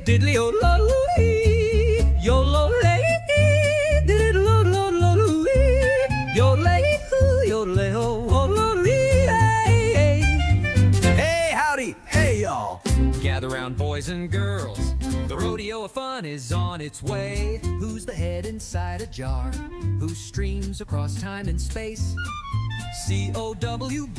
diddly o lo lee, yo lo lay, diddly lo lo lo lee, yo lay, yo lay o lo lee. Hey, howdy, hey y'all. Gather round, boys and girls. The rodeo of fun is on its way. Who's the head inside a jar? Who streams across time and space? CowboyDan.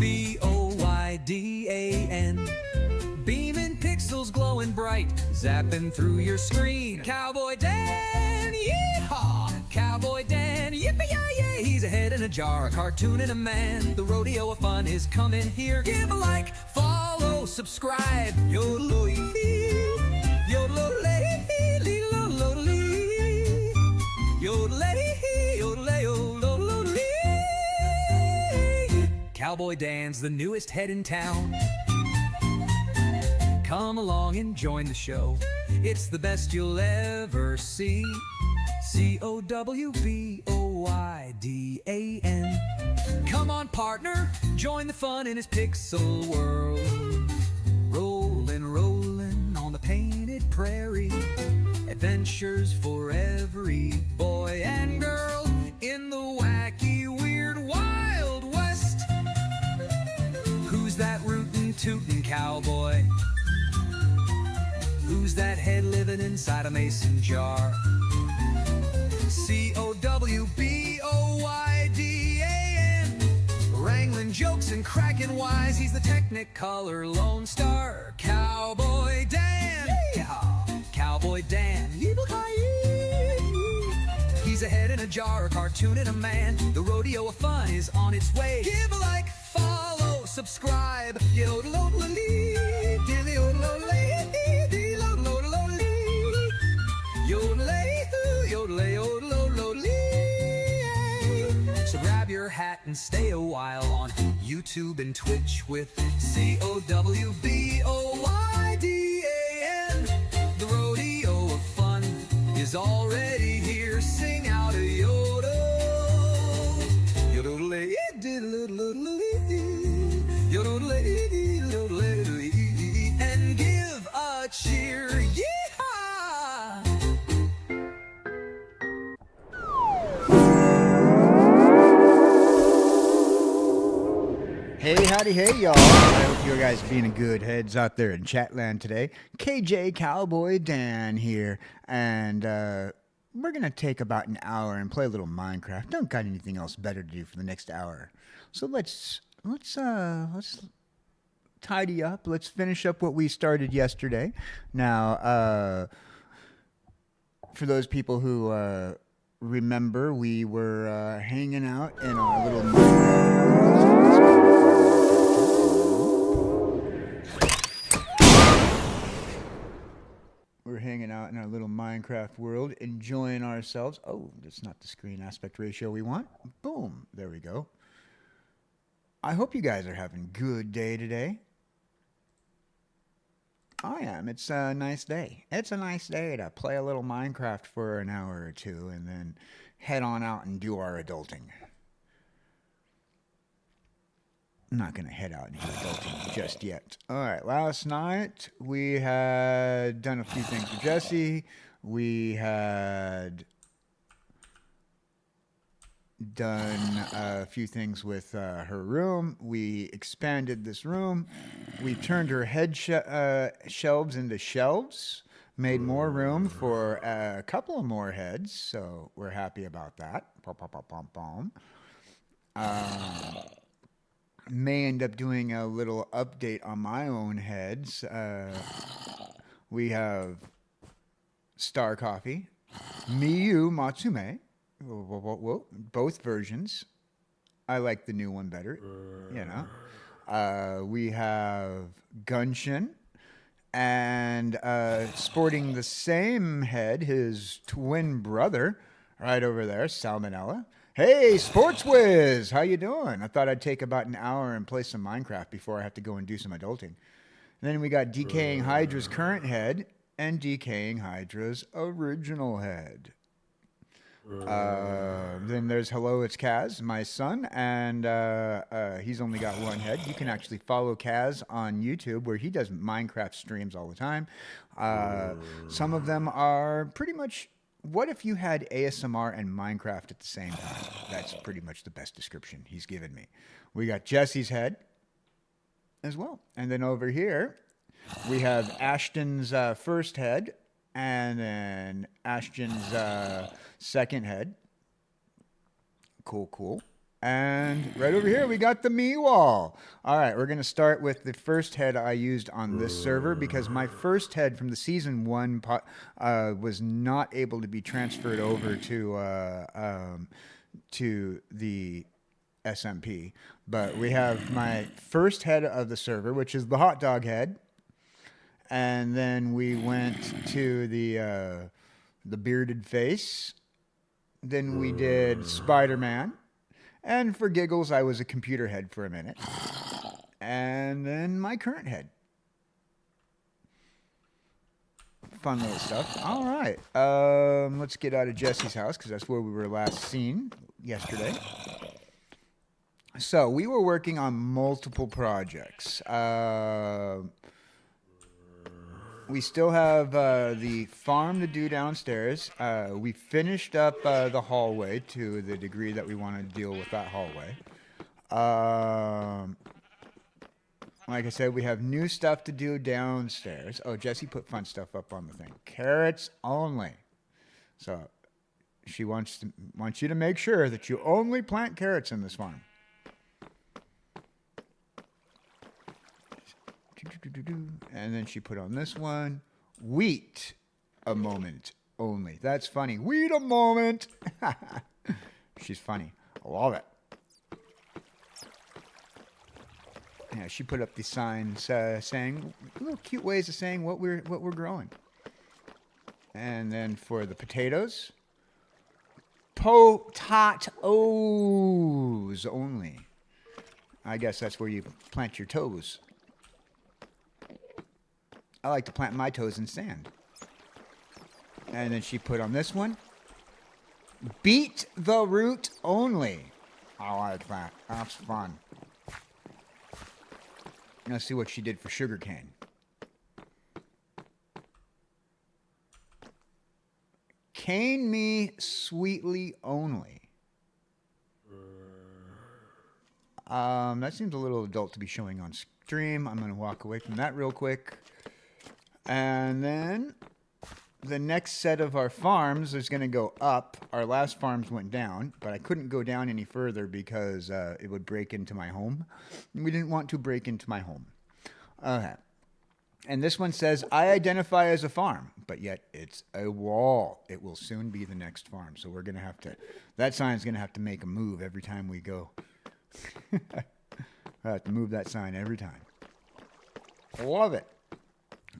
Beaming pixels glowing bright, zapping through your screen. Cowboy Dan, yeehaw! Cowboy Dan, yippee-yi-yay! He's a head in a jar, a cartoon and a man. The rodeo of fun is coming here. Give a like, follow, subscribe. Yodel-oo-ee, yodel-oo-lay, lee-lo-lo-lee, yodel-lay, yodel-lay-o-lo-lo-lee. Cowboy Dan's the newest head in town. Come along and join the show. It's the best you'll ever see. CowboyDan. Come on, partner, join the fun in his pixel world. Rollin', rollin' on the painted prairie. Adventures for every boy and girl in the wacky, weird, wild west. Who's that rootin', tootin' cowboy? Who's that head living inside a mason jar? CowboyDan. Wrangling jokes and cracking wise. He's the Technicolor Lone Star. Cowboy Dan. Yeah. Cowboy Dan. He's a head in a jar, a cartoon and a man. The rodeo of fun is on its way. Give a like, follow, subscribe. Yodel-o-lo-lee, dilly-o-lo-lay. So grab your hat and stay a while on YouTube and Twitch with CowboyDan. The rodeo of fun is already here. Sing out a yodel. Yodel-lay, diddle-lay, yodel-lay, and give a cheer. Yeehaw! Hey, howdy, hey, y'all. I hope you guys being good heads out there in Chatland today. KJCowboyDan here, and we're going to take about an hour and play a little Minecraft. Don't got anything else better to do for the next hour. So let's tidy up. Let's finish up what we started yesterday. Now, for those people who remember, we were hanging out in our little Minecraft world, enjoying ourselves. Oh, that's not the screen aspect ratio we want. Boom, there we go. I hope you guys are having a good day today. I am. It's a nice day. It's a nice day to play a little Minecraft for an hour or two and then head on out and do our adulting. I'm not going to head out and do adulting just yet. All right, last night we had done a few things for Jessie. We had done a few things with her room. We expanded this room. We turned her head shelves into shelves, made more room for a couple of more heads, so we're happy about that. May end up doing a little update on my own heads. We have Star Coffee, Miyu Matsume, both versions. I like the new one better, you know. We have Gunshin, and sporting the same head, his twin brother, right over there, Salmonella. Hey, Sports Wiz, how you doing? I thought I'd take about an hour and play some Minecraft before I have to go and do some adulting. And then we got Decaying Hydra's current head and Decaying Hydra's original head. Then there's Hello, it's Kaz, my son, and he's only got one head. You can actually follow Kaz on YouTube, where he does Minecraft streams all the time. Some of them are pretty much, what if you had ASMR and Minecraft at the same time? That's pretty much the best description he's given me. We got Jesse's head as well. And then over here, we have Ashton's first head, and then Ashton's second head. Cool, cool. And right over here, we got the me wall. All right, we're going to start with the first head I used on this server, because my first head from the season 1 was not able to be transferred over to the SMP. But we have my first head of the server, which is the hot dog head. And then we went to the bearded face. Then we did Spider-Man. And for giggles, I was a computer head for a minute. And then my current head. Fun little stuff. All right. Let's get out of Jesse's house, because that's where we were last seen yesterday. So we were working on multiple projects. We still have the farm to do downstairs. We finished up the hallway to the degree that we want to deal with that hallway. Like I said, we have new stuff to do downstairs. Oh, Jesse put fun stuff up on the thing. Carrots only. So she wants you to make sure that you only plant carrots in this farm. And then she put on this one, wheat a moment only. That's funny. Wheat a moment. She's funny. I love it. Yeah, she put up the signs saying little cute ways of saying what we're growing. And then for the potatoes, potatoes only. I guess that's where you plant your toes. I like to plant my toes in sand. And then she put on this one, beet the root only. I like that. That's fun. Let's see what she did for sugarcane. Cane me sweetly only. That seems a little adult to be showing on stream. I'm going to walk away from that real quick. And then the next set of our farms is going to go up. Our last farms went down, but I couldn't go down any further because it would break into my home. We didn't want to break into my home. Okay. And this one says, I identify as a farm, but yet it's a wall. It will soon be the next farm. So we're going to have to, that sign's going to have to make a move every time we go. I have to move that sign every time. Love it.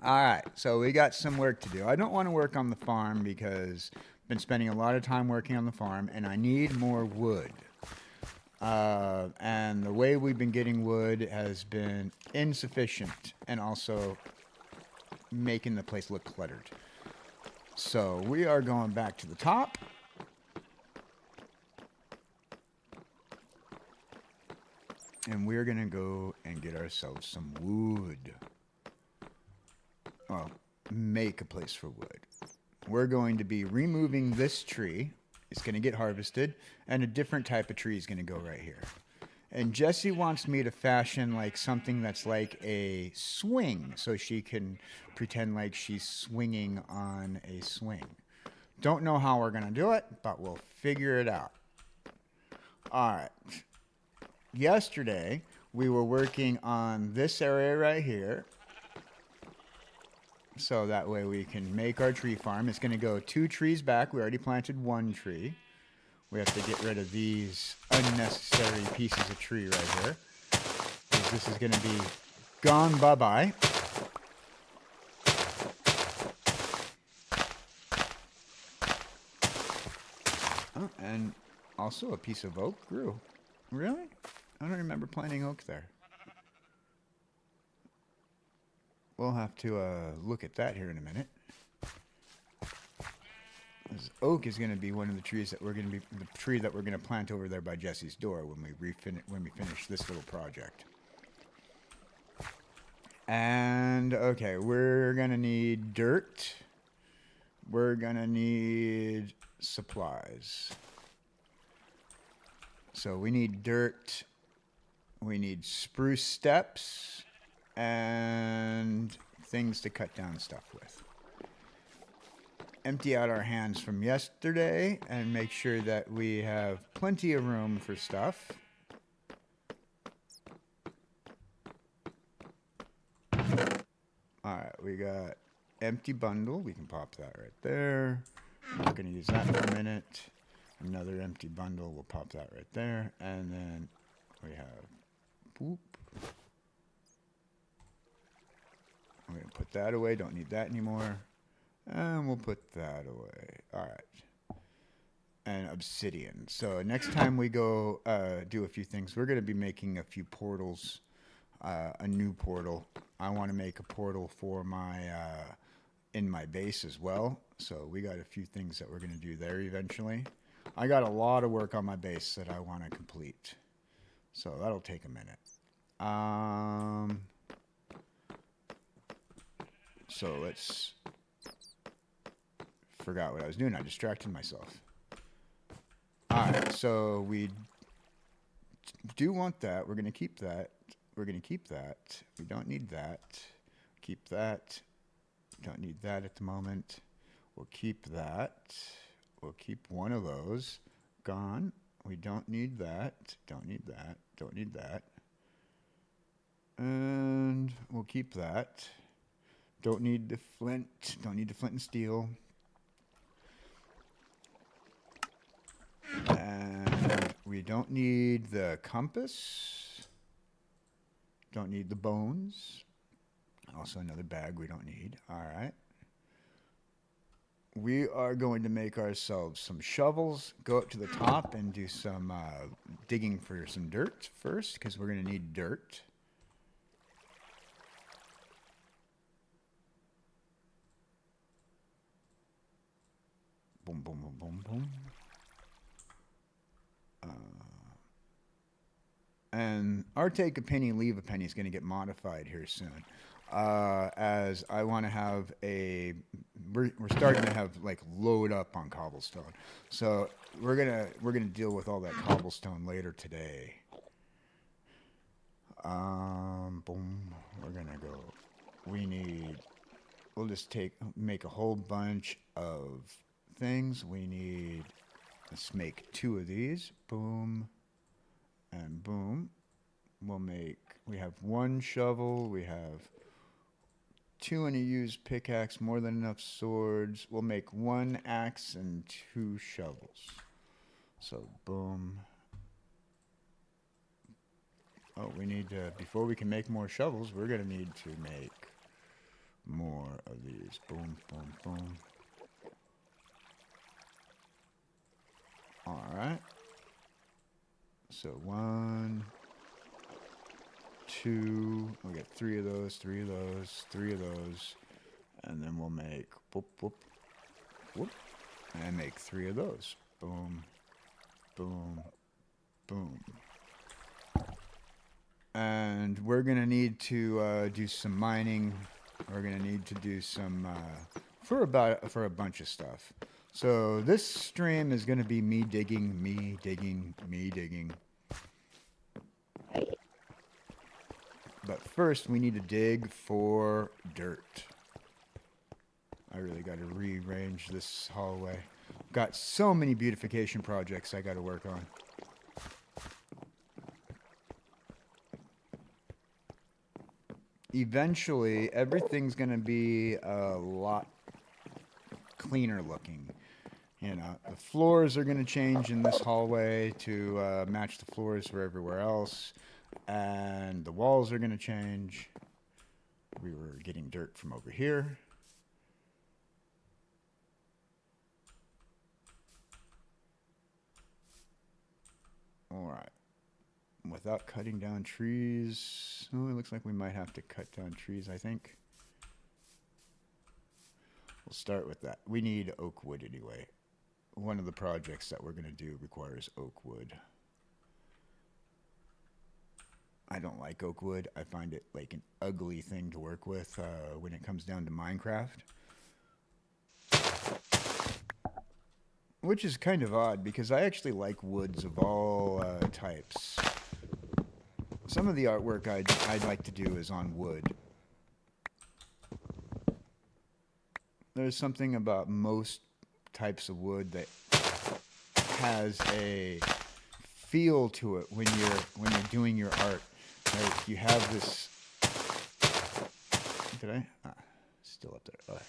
All right, so we got some work to do. I don't want to work on the farm because I've been spending a lot of time working on the farm, and I need more wood. And the way we've been getting wood has been insufficient and also making the place look cluttered. So we are going back to the top. And we're going to go and get ourselves some wood. Well, make a place for wood. We're going to be removing this tree. It's going to get harvested, and a different type of tree is going to go right here. And Jessie wants me to fashion like something that's like a swing, so she can pretend like she's swinging on a swing. Don't know how we're going to do it, but we'll figure it out. All right. Yesterday, we were working on this area right here. So that way we can make our tree farm. It's going to go 2 trees back. We already planted 1 tree. We have to get rid of these unnecessary pieces of tree right here. This is going to be gone bye-bye. Oh, and also a piece of oak grew. Really? I don't remember planting oak there. We'll have to look at that here in a minute. This oak is going to be one of the trees that we're going to be the tree that we're going to plant over there by Jesse's door when we finish this little project. And okay, we're going to need dirt. We're going to need supplies. So we need dirt. We need spruce steps and things to cut down stuff with. Empty out our hands from yesterday and make sure that we have plenty of room for stuff. Alright, we got empty bundle. We can pop that right there. I'm not going to use that for a minute. Another empty bundle. We'll pop that right there. And then we have boop. I'm going to put that away. Don't need that anymore. And we'll put that away. All right. And obsidian. So next time we go do a few things, we're going to be making a few portals. A new portal. I want to make a portal for my in my base as well. So we got a few things that we're going to do there eventually. I got a lot of work on my base that I want to complete. So that'll take a minute. So let's... Forgot what I was doing. I distracted myself. Alright, so we do want that. We're going to keep that. We're going to keep that. We don't need that. Keep that. Don't need that at the moment. We'll keep that. We'll keep one of those. Gone. We don't need that. Don't need that. Don't need that. And we'll keep that. Don't need the flint. Don't need the flint and steel. And we don't need the compass. Don't need the bones. Also another bag we don't need. All right. We are going to make ourselves some shovels, go up to the top and do some digging for some dirt first, because we're going to need dirt. Boom, boom, boom, boom, boom. And our take a penny, leave a penny is going to get modified here soon. As I want to have a, we're starting to have like load up on cobblestone. So we're gonna deal with all that cobblestone later today. Boom. We're gonna go. We'll just make a whole bunch of things. Let's make 2 of these. Boom. And boom. We have 1 shovel. We have 2 and a used pickaxe, more than enough swords. We'll make 1 axe and 2 shovels. So boom. Oh, we need to, before we can make more shovels, we're going to need to make more of these. Boom, boom, boom. All right. So 1, 2, we'll get 3 of those, 3 of those, 3 of those, and then we'll make whoop, whoop, whoop, and make 3 of those. Boom, boom, boom. And we're gonna need to do some mining. We're gonna need to do some for a bunch of stuff. So this stream is gonna be me digging, me digging, me digging. But first, we need to dig for dirt. I really got to rearrange this hallway. Got so many beautification projects I got to work on. Eventually, everything's going to be a lot cleaner looking. You know, the floors are going to change in this hallway to match the floors for everywhere else. And the walls are going to change. We were getting dirt from over here. All right. Without cutting down trees. Oh, it looks like we might have to cut down trees, I think. We'll start with that. We need oak wood anyway. one of the projects that we're going to do requires oak wood. I don't like oak wood. I find it like an ugly thing to work with when it comes down to Minecraft. Which is kind of odd because I actually like woods of all types. Some of the artwork I'd like to do is on wood. There's something about most types of wood that has a feel to it when you're doing your art. Like you have this. Did I? Still up there. Oh.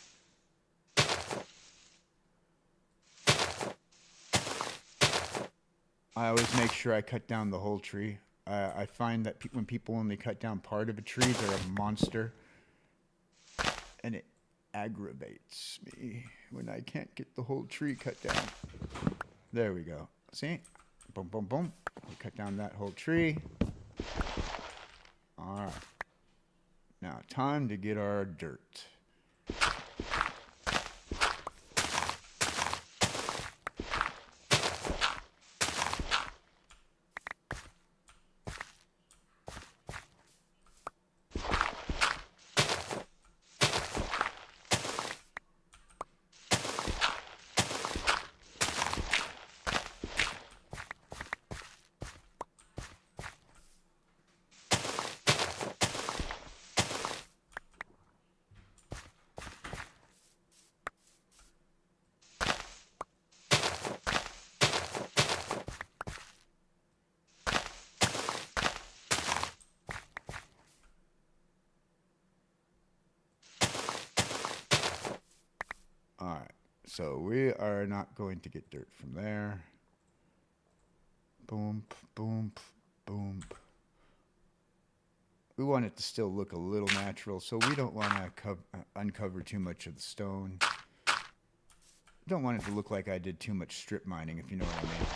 I always make sure I cut down the whole tree. I find that when people only cut down part of a tree, they're a monster. And it aggravates me when I can't get the whole tree cut down. There we go. See? Boom, boom, boom. We cut down that whole tree. All right. Now, time to get our dirt. Alright, so we are not going to get dirt from there. Boom, boom, boom. We want it to still look a little natural, so we don't want to uncover too much of the stone. Don't want it to look like I did too much strip mining, if you know what I mean.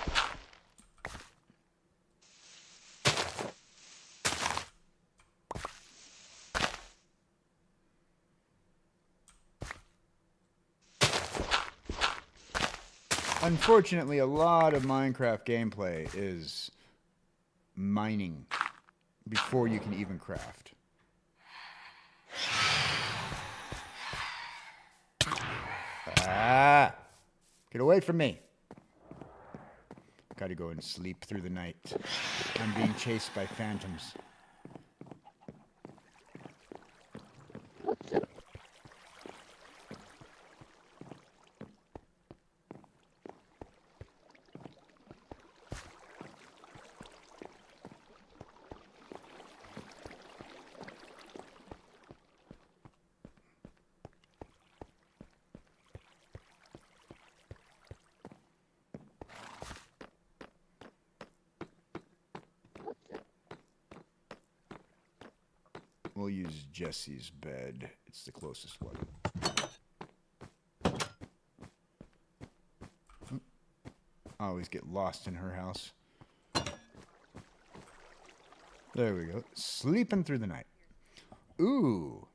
Unfortunately, a lot of Minecraft gameplay is mining before you can even craft. Ah! Get away from me! Gotta go and sleep through the night. I'm being chased by phantoms. We'll use Jessie's bed. It's the closest one. I always get lost in her house. There we go. Sleeping through the night. Ooh.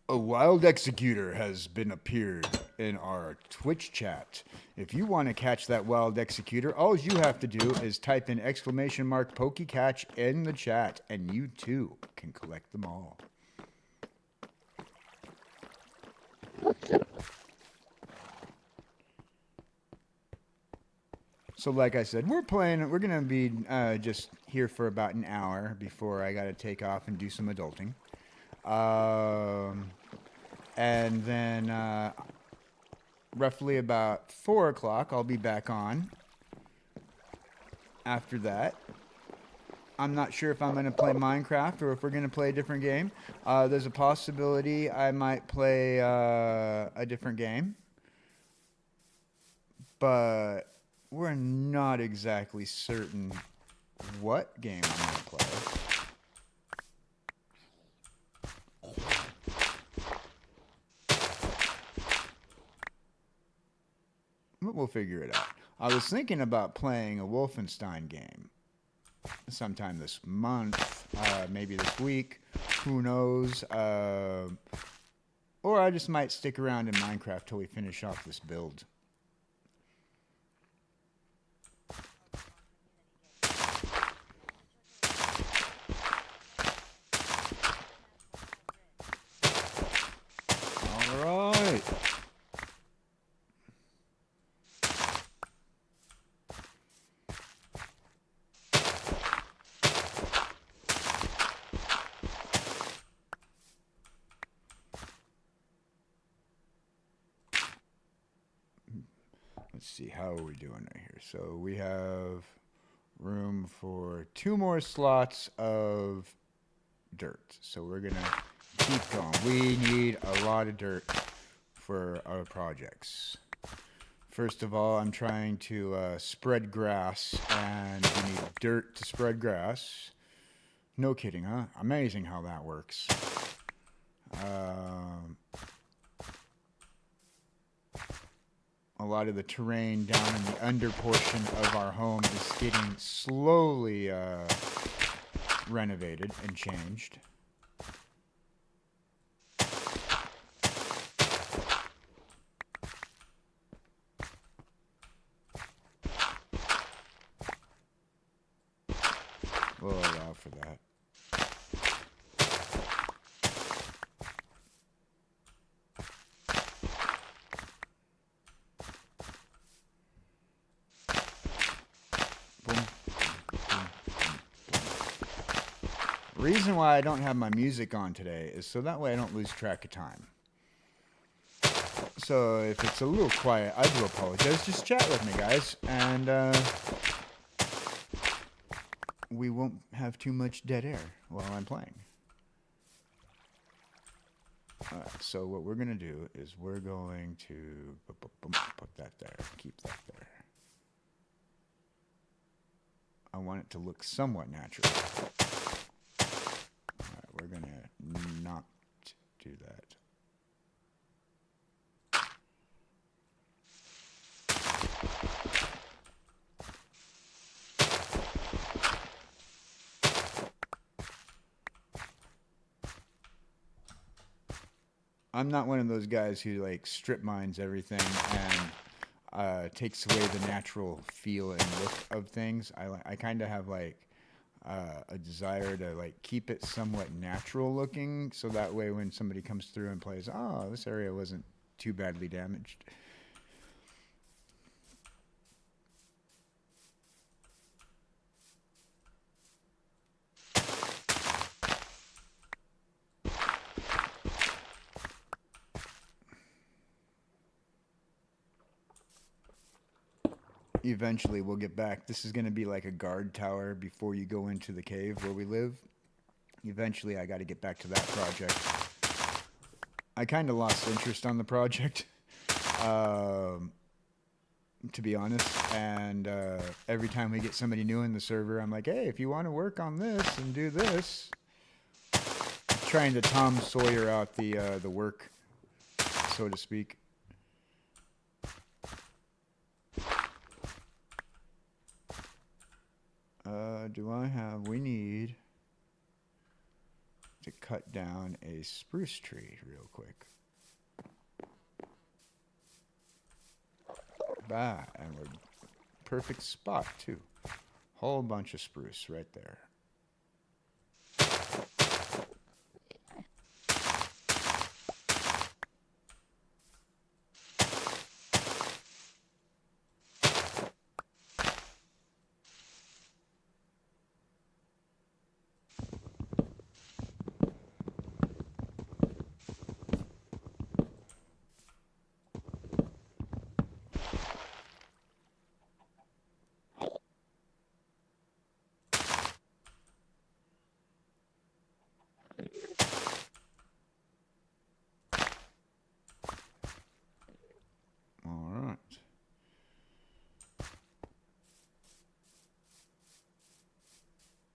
A wild executor has been appeared in our Twitch chat. If you want to catch that wild executor, all you have to do is type in !PokeyCatch in the chat, and you too can collect them all. So like I said, we're going to be just here for about an hour before I got to take off and do some adulting. And then roughly about 4 o'clock, I'll be back on. After that, I'm not sure if I'm going to play Minecraft or if we're going to play a different game. There's a possibility I might play a different game. But we're not exactly certain what game I'm going to play. But we'll figure it out. I was thinking about playing a Wolfenstein game sometime this month, maybe this week. Who knows? Or I just might stick around in Minecraft till we finish off this build. Alright. Let's see, how are we doing right here? So we have room for 2 more slots of dirt. So we're going to keep going. We need a lot of dirt for our projects. First of all, I'm trying to spread grass, and we need dirt to spread grass. No kidding, huh? Amazing how that works. A lot of the terrain down in the under portion of our home is getting slowly renovated and changed. We'll allow for that. Reason why I don't have my music on today is so that way I don't lose track of time. So if it's a little quiet, I do apologize. Just chat with me, guys, and we won't have too much dead air while I'm playing. Alright, so what we're going to do is we're going to put that there, keep that there. I want it to look somewhat natural. Alright, we're going to not do that. I'm not one of those guys who like strip mines everything and takes away the natural feel and look of things. I kind of have like a desire to like keep it somewhat natural looking, so that way when somebody comes through and plays, oh, this area wasn't too badly damaged. Eventually we'll get back. This is going to be like a guard tower before you go into the cave where we live. Eventually I got to get back to that project. I kind of lost interest on the project, to be honest. And every time we get somebody new in the server, I'm like, hey, if you want to work on this and do this. Trying to Tom Sawyer out the work, so to speak. We need to cut down a spruce tree real quick. Bah, and we're perfect spot too. Whole bunch of spruce right there.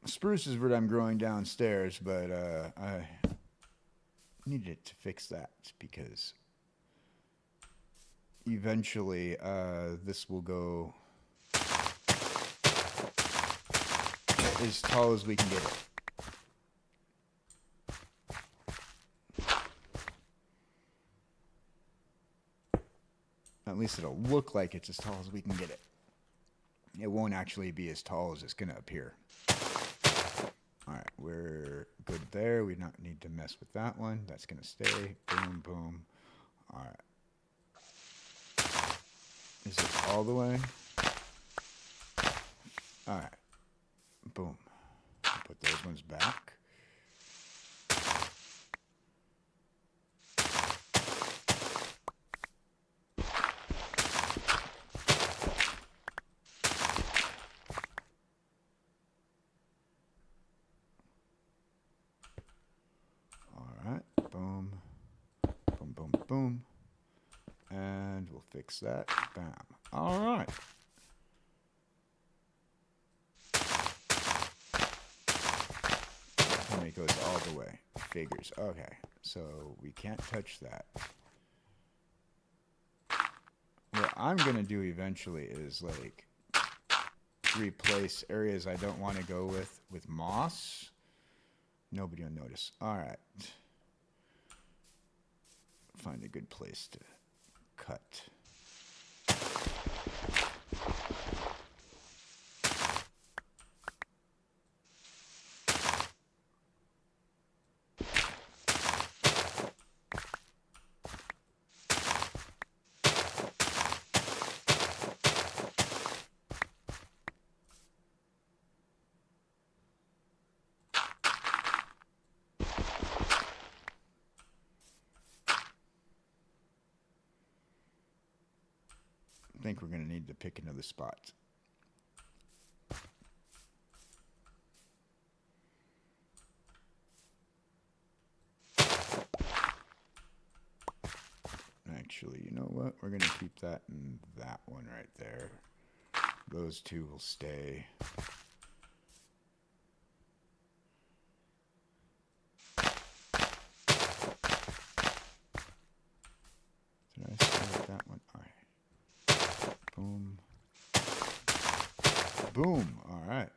Spruce is what I'm growing downstairs, but I needed to fix that because eventually this will go as tall as we can get it. At least it'll look like it's as tall as we can get it. It won't actually be as tall as it's going to appear. All right, we're good there. We don't need to mess with that one. That's going to stay. Boom, boom. All right. Is it all the way? All right. Boom. Put those ones back. All right. Boom. Boom, boom, boom. And we'll fix that. Bam. All right. And it goes all the way. Figures. Okay. So we can't touch that. What I'm going to do eventually is like replace areas I don't want to go with moss. Nobody will notice. All right. Find a good place to cut. I think we're going to need to pick another spot. Actually, you know what? We're going to keep that in that one right there. Those two will stay. Did I start that one? All right. Boom. Boom. All right.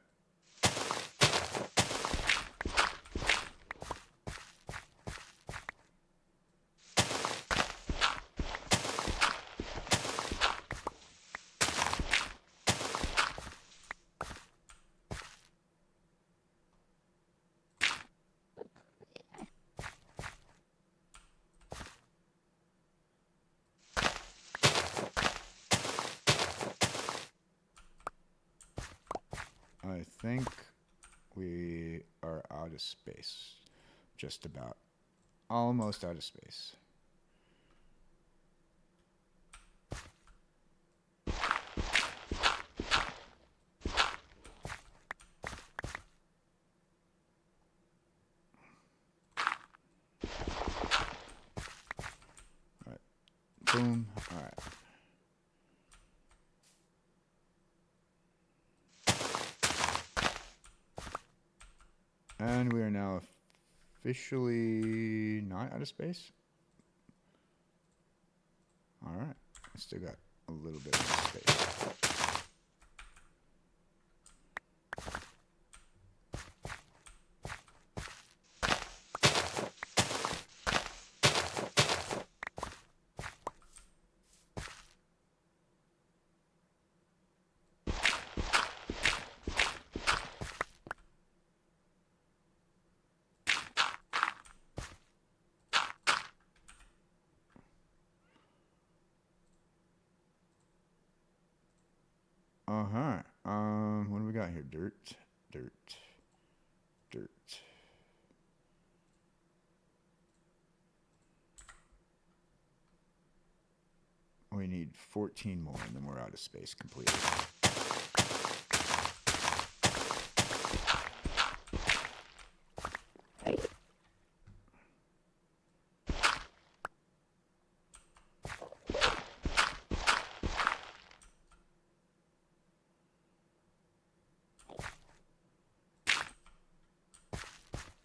I think we are out of space. Just about. Almost out of space. All right. Boom. All right. And we are now officially not out of space. All right. I still got a little bit more space. Uh-huh. What do we got here? Dirt, dirt, dirt. We need 14 more, and then we're out of space completely.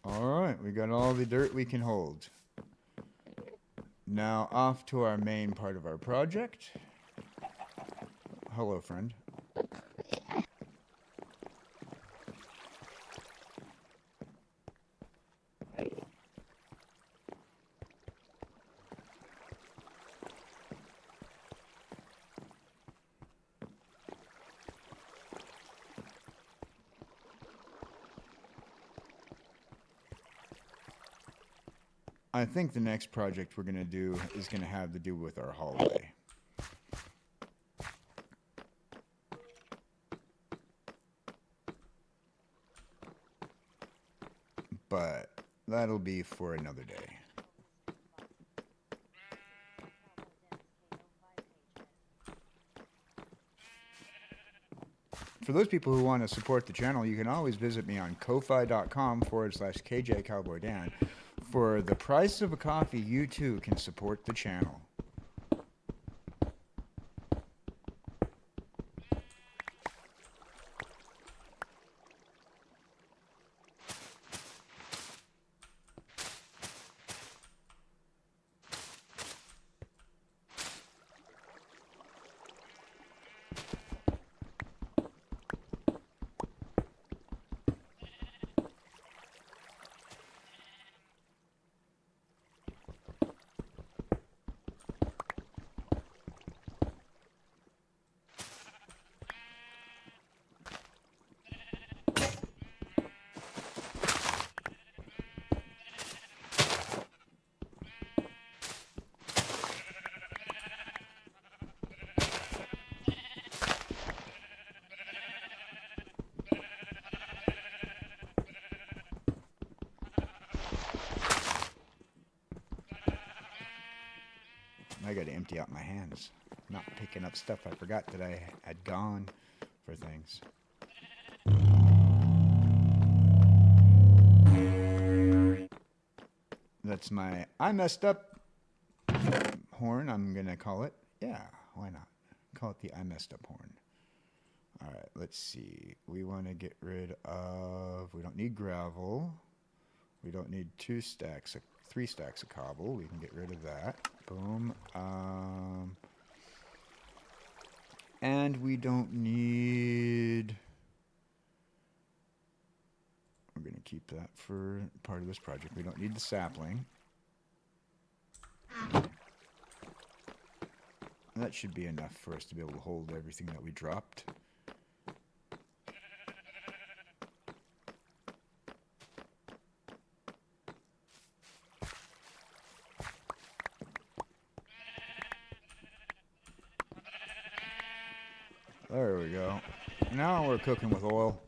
All right, we got all the dirt we can hold. Now off to our main part of our project. Hello, friend. I think the next project we're going to do is going to have to do with our hallway. But that'll be for another day. For those people who want to support the channel, you can always visit me on ko-fi.com/KJCowboyDan. For the price of a coffee, you too can support the channel. I got to empty out my hands. Not picking up stuff I forgot that I had gone for things. That's my I messed up horn, I'm going to call it. Yeah, why not? Call it the I messed up horn. All right, let's see. We want to get rid of, we don't need gravel. We don't need 3 stacks of cobble. We can get rid of that. Boom. And we don't need... We're going to keep that for part of this project. We don't need the sapling. That should be enough for us to be able to hold everything that we dropped. There we go. Now we're cooking with oil.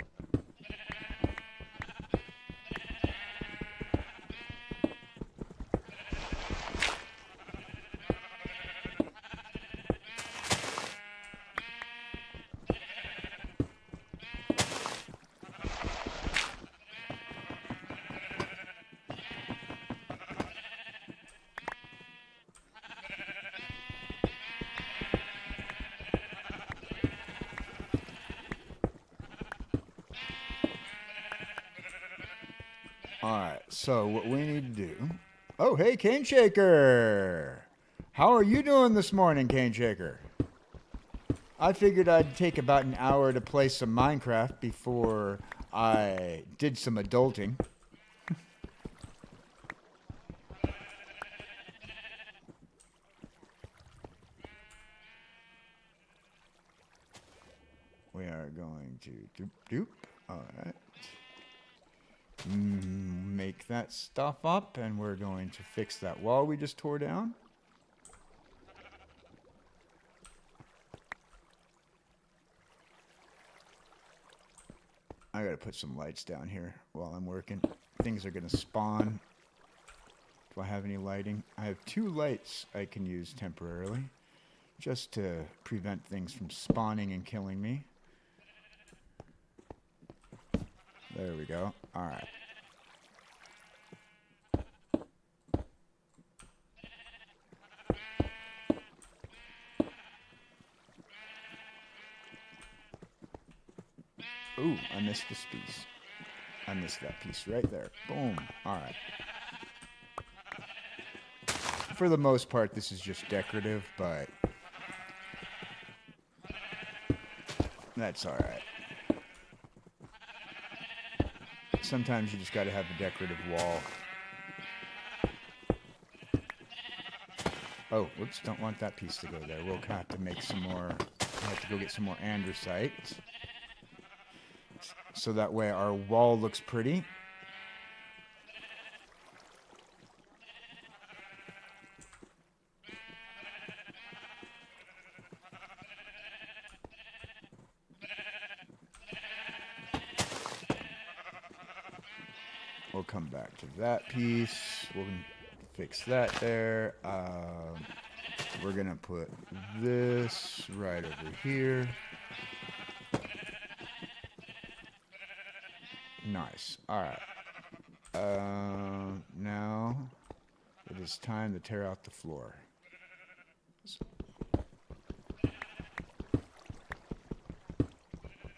Alright, so what we need to do... Oh, hey, Cane Shaker! How are you doing this morning, Cane Shaker? I figured I'd take about an hour to play some Minecraft before I did some adulting. We are going to doop. Alright. Make that stuff up, and we're going to fix that wall we just tore down. I gotta put some lights down here while I'm working. Things are gonna spawn. Do I have any lighting? I have 2 lights I can use temporarily, just to prevent things from spawning and killing me. There we go. Alright. Ooh, I missed this piece. I missed that piece right there. Boom. Alright. For the most part, this is just decorative, but that's alright. Sometimes you just gotta have a decorative wall. Oh, whoops, don't want that piece to go there. We'll have to make some more, we'll have to go get some more andesite. So that way our wall looks pretty. We'll come back to that piece. We'll fix that there. We're going to put this right over here. Nice. All right. Now it is time to tear out the floor.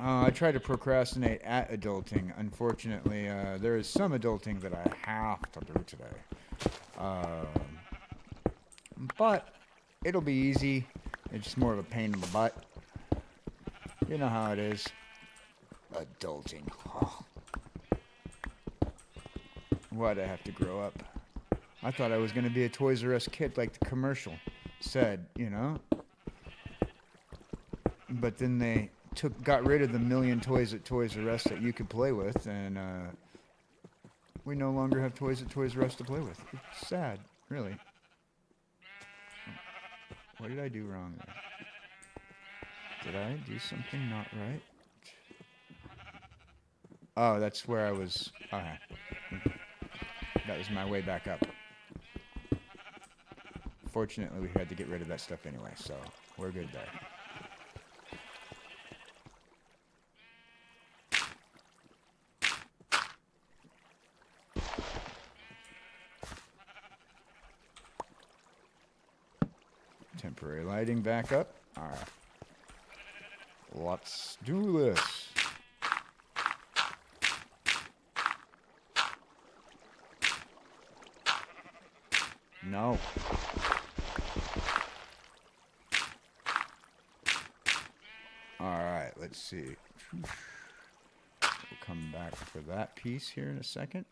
I try to procrastinate at adulting. Unfortunately, there is some adulting that I have to do today. But it'll be easy. It's just more of a pain in the butt. You know how it is. Adulting. Oh. Why'd I have to grow up? I thought I was going to be a Toys R Us kid like the commercial said, you know? But then they got rid of the million toys at Toys R Us that you could play with, and we no longer have toys at Toys R Us to play with. It's sad, really. What did I do wrong there? Did I do something not right? Oh, that's where I was. Okay. That was my way back up. Fortunately, we had to get rid of that stuff anyway, so we're good there. Temporary lighting back up. All right. Let's do this. No. All right, let's see. We'll come back for that piece here in a second.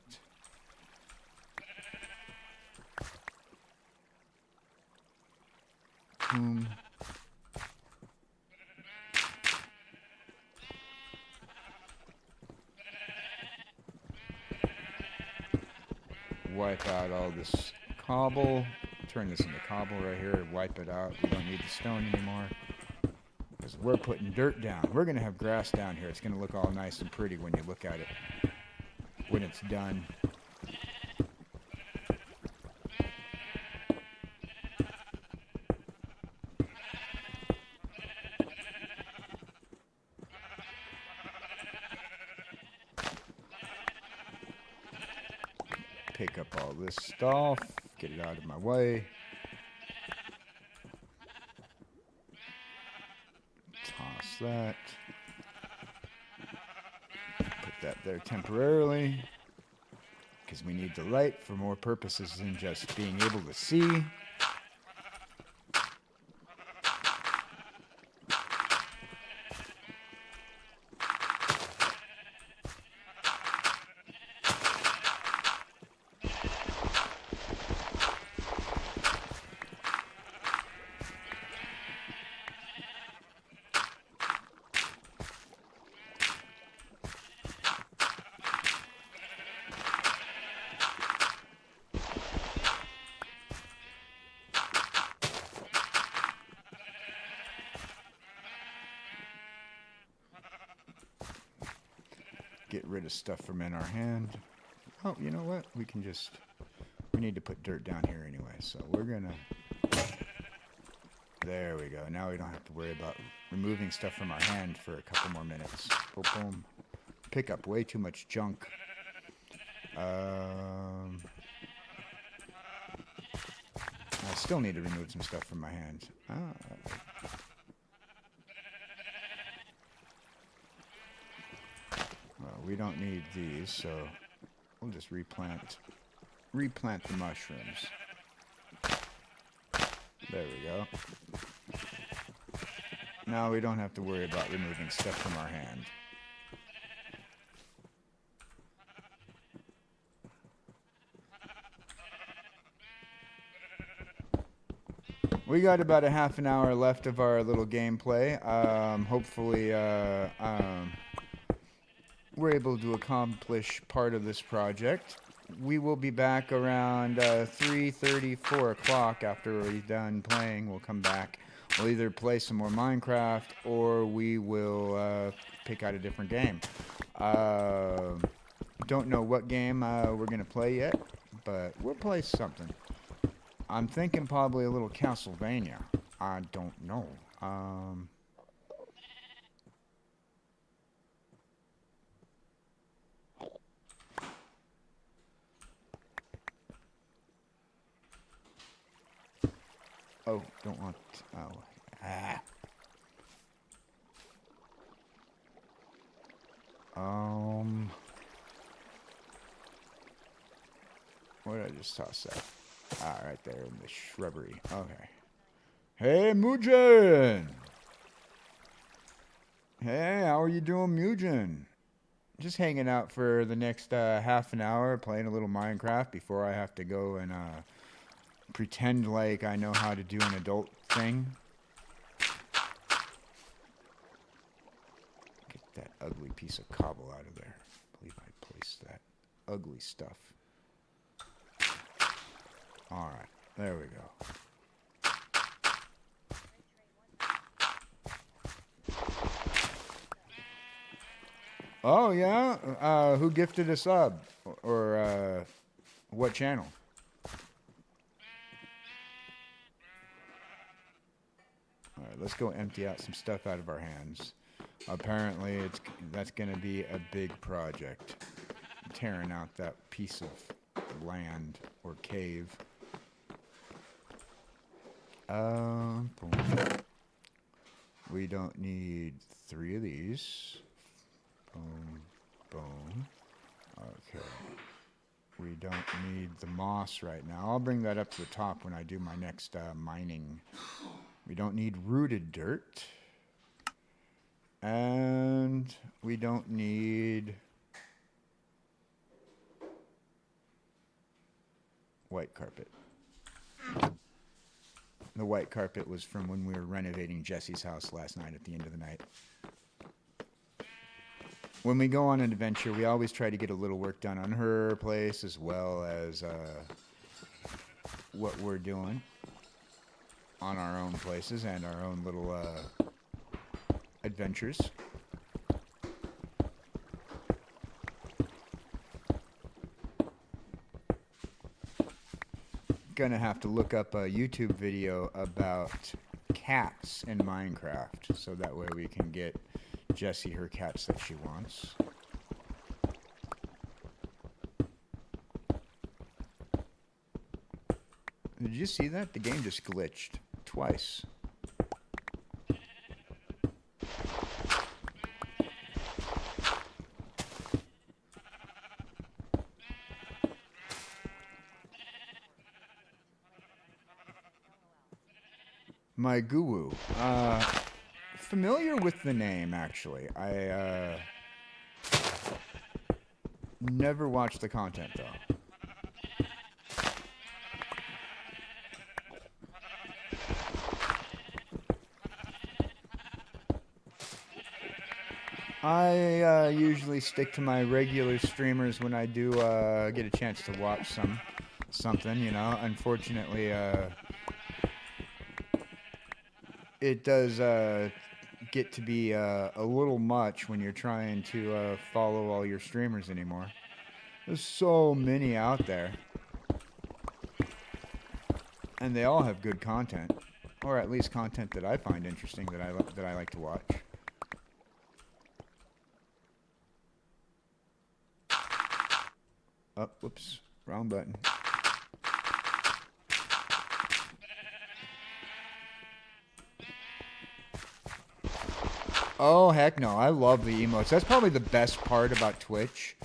Boom. Wipe out all this cobble. Turn this into cobble right here. Wipe it out. We don't need the stone anymore. Because we're putting dirt down. We're going to have grass down here. It's going to look all nice and pretty when you look at it. When it's done. Pick up all this stuff, get it out of my way. Toss that. Put that there temporarily, because we need the light for more purposes than just being able to see. Get rid of stuff from in our hand. Oh, you know what? We need to put dirt down here anyway. So we're gonna, there we go. Now we don't have to worry about removing stuff from our hand for a couple more minutes. Boom, boom. Pick up way too much junk. I still need to remove some stuff from my hands. Well, we don't need these, so we'll just replant the mushrooms. There we go. Now we don't have to worry about removing stuff from our hand. We got about a half an hour left of our little gameplay. Hopefully, we're able to accomplish part of this project. We will be back around 3:30, 4 o'clock after we're done playing. We'll come back. We'll either play some more Minecraft or we will pick out a different game. Don't know what game we're gonna play yet, but we'll play something. I'm thinking probably a little Castlevania. I don't know. Oh, don't want. Oh, ah. What did I just toss that? Ah, right there in the shrubbery. Okay. Hey, Mujin! Hey, how are you doing, Mujin? Just hanging out for the next half an hour, playing a little Minecraft before I have to go and pretend like I know how to do an adult thing. Get that ugly piece of cobble out of there. I believe I placed that ugly stuff. Alright, there we go. Oh, yeah? Who gifted a sub? Or what channel? Alright, let's go empty out some stuff out of our hands. Apparently, that's going to be a big project. Tearing out that piece of land or cave. Boom. We don't need 3 of these. Boom, boom. Okay. We don't need the moss right now. I'll bring that up to the top when I do my next mining. We don't need rooted dirt. And we don't need white carpet. The white carpet was from when we were renovating Jesse's house last night at the end of the night. When we go on an adventure, we always try to get a little work done on her place as well as what we're doing on our own places and our own little adventures. Gonna have to look up a YouTube video about cats in Minecraft, so that way we can get Jessie her cats that she wants. Did you see that? The game just glitched twice. My guru. Familiar with the name, actually. I never watched the content, though. I usually stick to my regular streamers when I do get a chance to watch something, you know. Unfortunately, it does get to be a little much when you're trying to follow all your streamers anymore. There's so many out there. And they all have good content. Or at least content that I find interesting that I like to watch. Oh, whoops. Wrong button. Oh, heck no. I love the emotes. That's probably the best part about Twitch,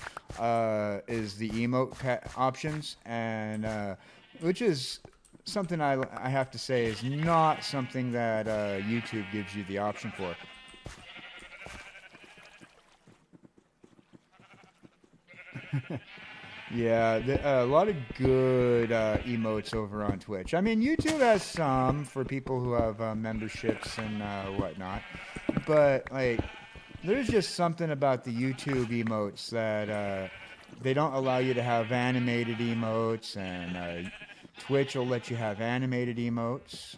is the emote options, and which is something I have to say is not something that YouTube gives you the option for. Yeah, a lot of good emotes over on Twitch. I mean, YouTube has some for people who have memberships and whatnot. But, like, there's just something about the YouTube emotes that they don't allow you to have animated emotes, and Twitch will let you have animated emotes.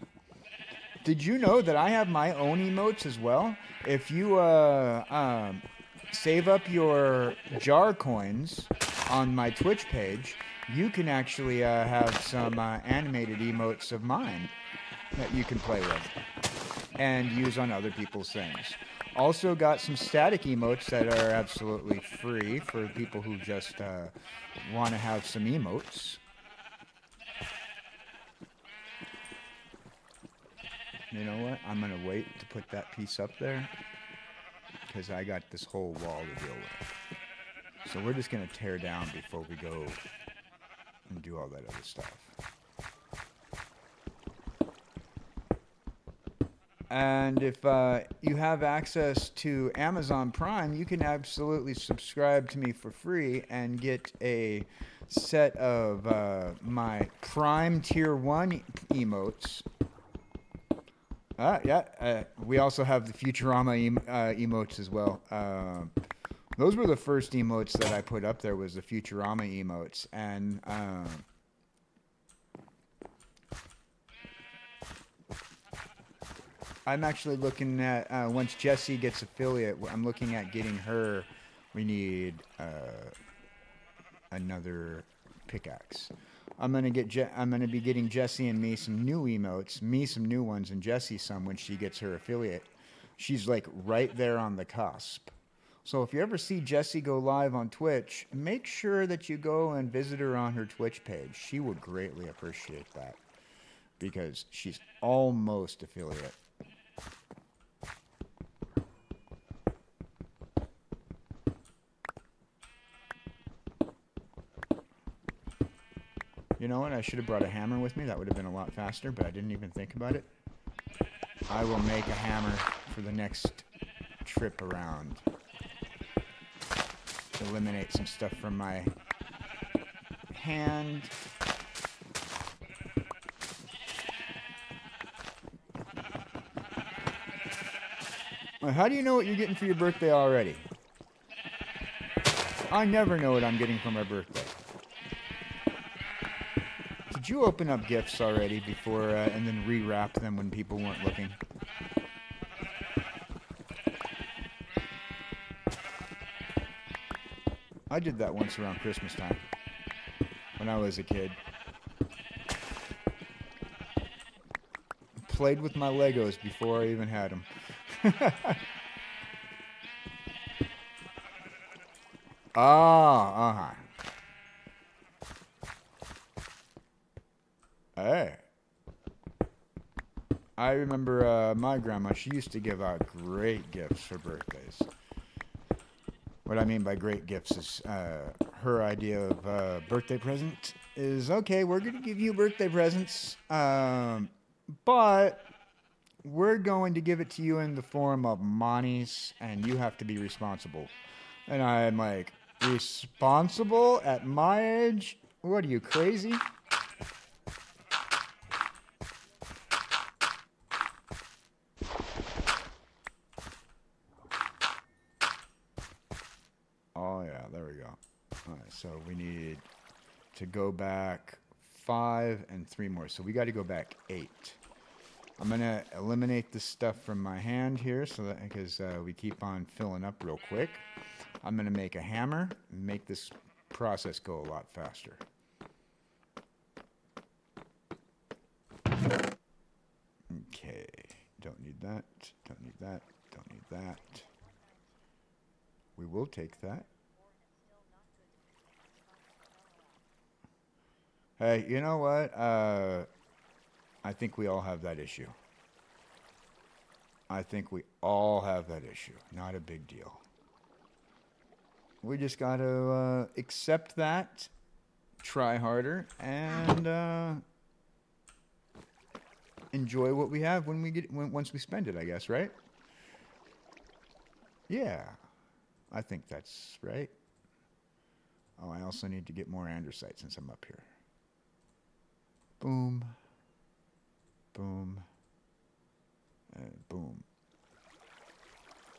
Did you know that I have my own emotes as well? If you save up your jar coins on my Twitch page. You can actually have some animated emotes of mine that you can play with and use on other people's things. Also got some static emotes that are absolutely free for people who just want to have some emotes. You know what? I'm going to wait to put that piece up there because I got this whole wall to deal with. So we're just going to tear down before we go and do all that other stuff. And if you have access to Amazon Prime, you can absolutely subscribe to me for free and get a set of my Prime Tier 1 emotes. We also have the Futurama emotes as well. Those were the first emotes that I put up there, was the Futurama emotes. And I'm actually looking at, once Jessie gets affiliate, I'm looking at getting her, we need another pickaxe. I'm gonna be getting Jessie and me some new emotes, me some new ones, and Jessie some when she gets her affiliate. She's like right there on the cusp. So if you ever see Jessie go live on Twitch, make sure that you go and visit her on her Twitch page. She would greatly appreciate that because she's almost affiliate. You know what? I should have brought a hammer with me. That would have been a lot faster, but I didn't even think about it. I will make a hammer for the next trip around. Eliminate some stuff from my hand. Well, how do you know what you're getting for your birthday already? I never know what I'm getting for my birthday. Did you open up gifts already before and then rewrap them when people weren't looking? I did that once around Christmas time when I was a kid. Played with my Legos before I even had them. Hey. I remember my grandma, she used to give out great gifts for birthdays. What I mean by great gifts is her idea of birthday present is, okay, we're going to give you birthday presents, but we're going to give it to you in the form of monies, and you have to be responsible. And I'm like, responsible at my age? What are you, crazy? Oh, yeah, there we go. All right, so we need to go back 5 and 3 more. So we got to go back 8. I'm going to eliminate this stuff from my hand here so that because we keep on filling up real quick. I'm going to make a hammer and make this process go a lot faster. Okay, don't need that, don't need that, don't need that. We will take that. Hey, you know what? I think we all have that issue. I think we all have that issue. Not a big deal. We just got to accept that, try harder, and enjoy what we have when we get once we spend it, I guess, right? Yeah, I think that's right. Oh, I also need to get more andesite since I'm up here. Boom. Boom. And boom.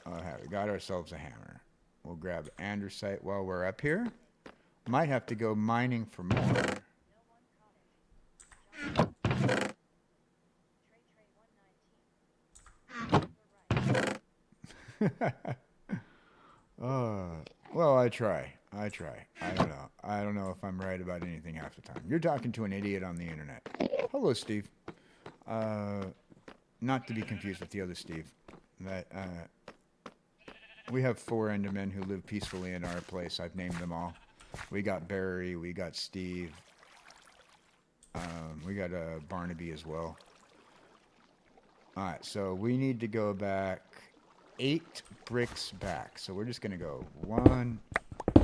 Okay, we got ourselves a hammer. We'll grab andesite while we're up here. Might have to go mining for more. Well, I try. I try. I don't know. I don't know if I'm right about anything half the time. You're talking to an idiot on the internet. Hello, Steve. Not to be confused with the other Steve. That we have 4 Endermen who live peacefully in our place. I've named them all. We got Barry. We got Steve. We got Barnaby as well. All right, so we need to go back 8 bricks back. So we're just gonna go 1,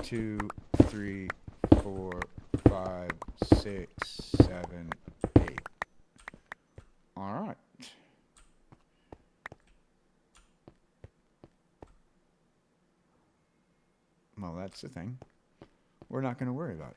2, 3, 4, 5, 6, 7, 8. All right. Well, that's the thing. We're not going to worry about it.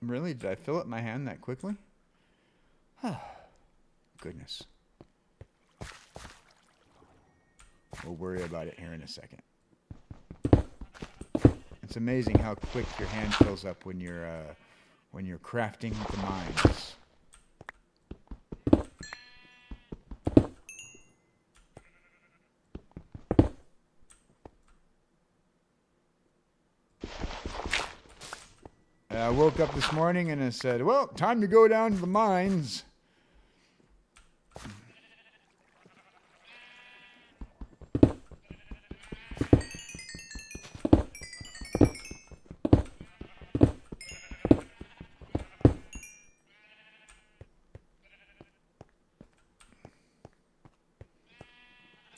Really? Did I fill up my hand that quickly? Goodness. We'll worry about it here in a second. It's amazing how quick your hand fills up when you're crafting the mines. I woke up this morning and I said, well, time to go down to the mines.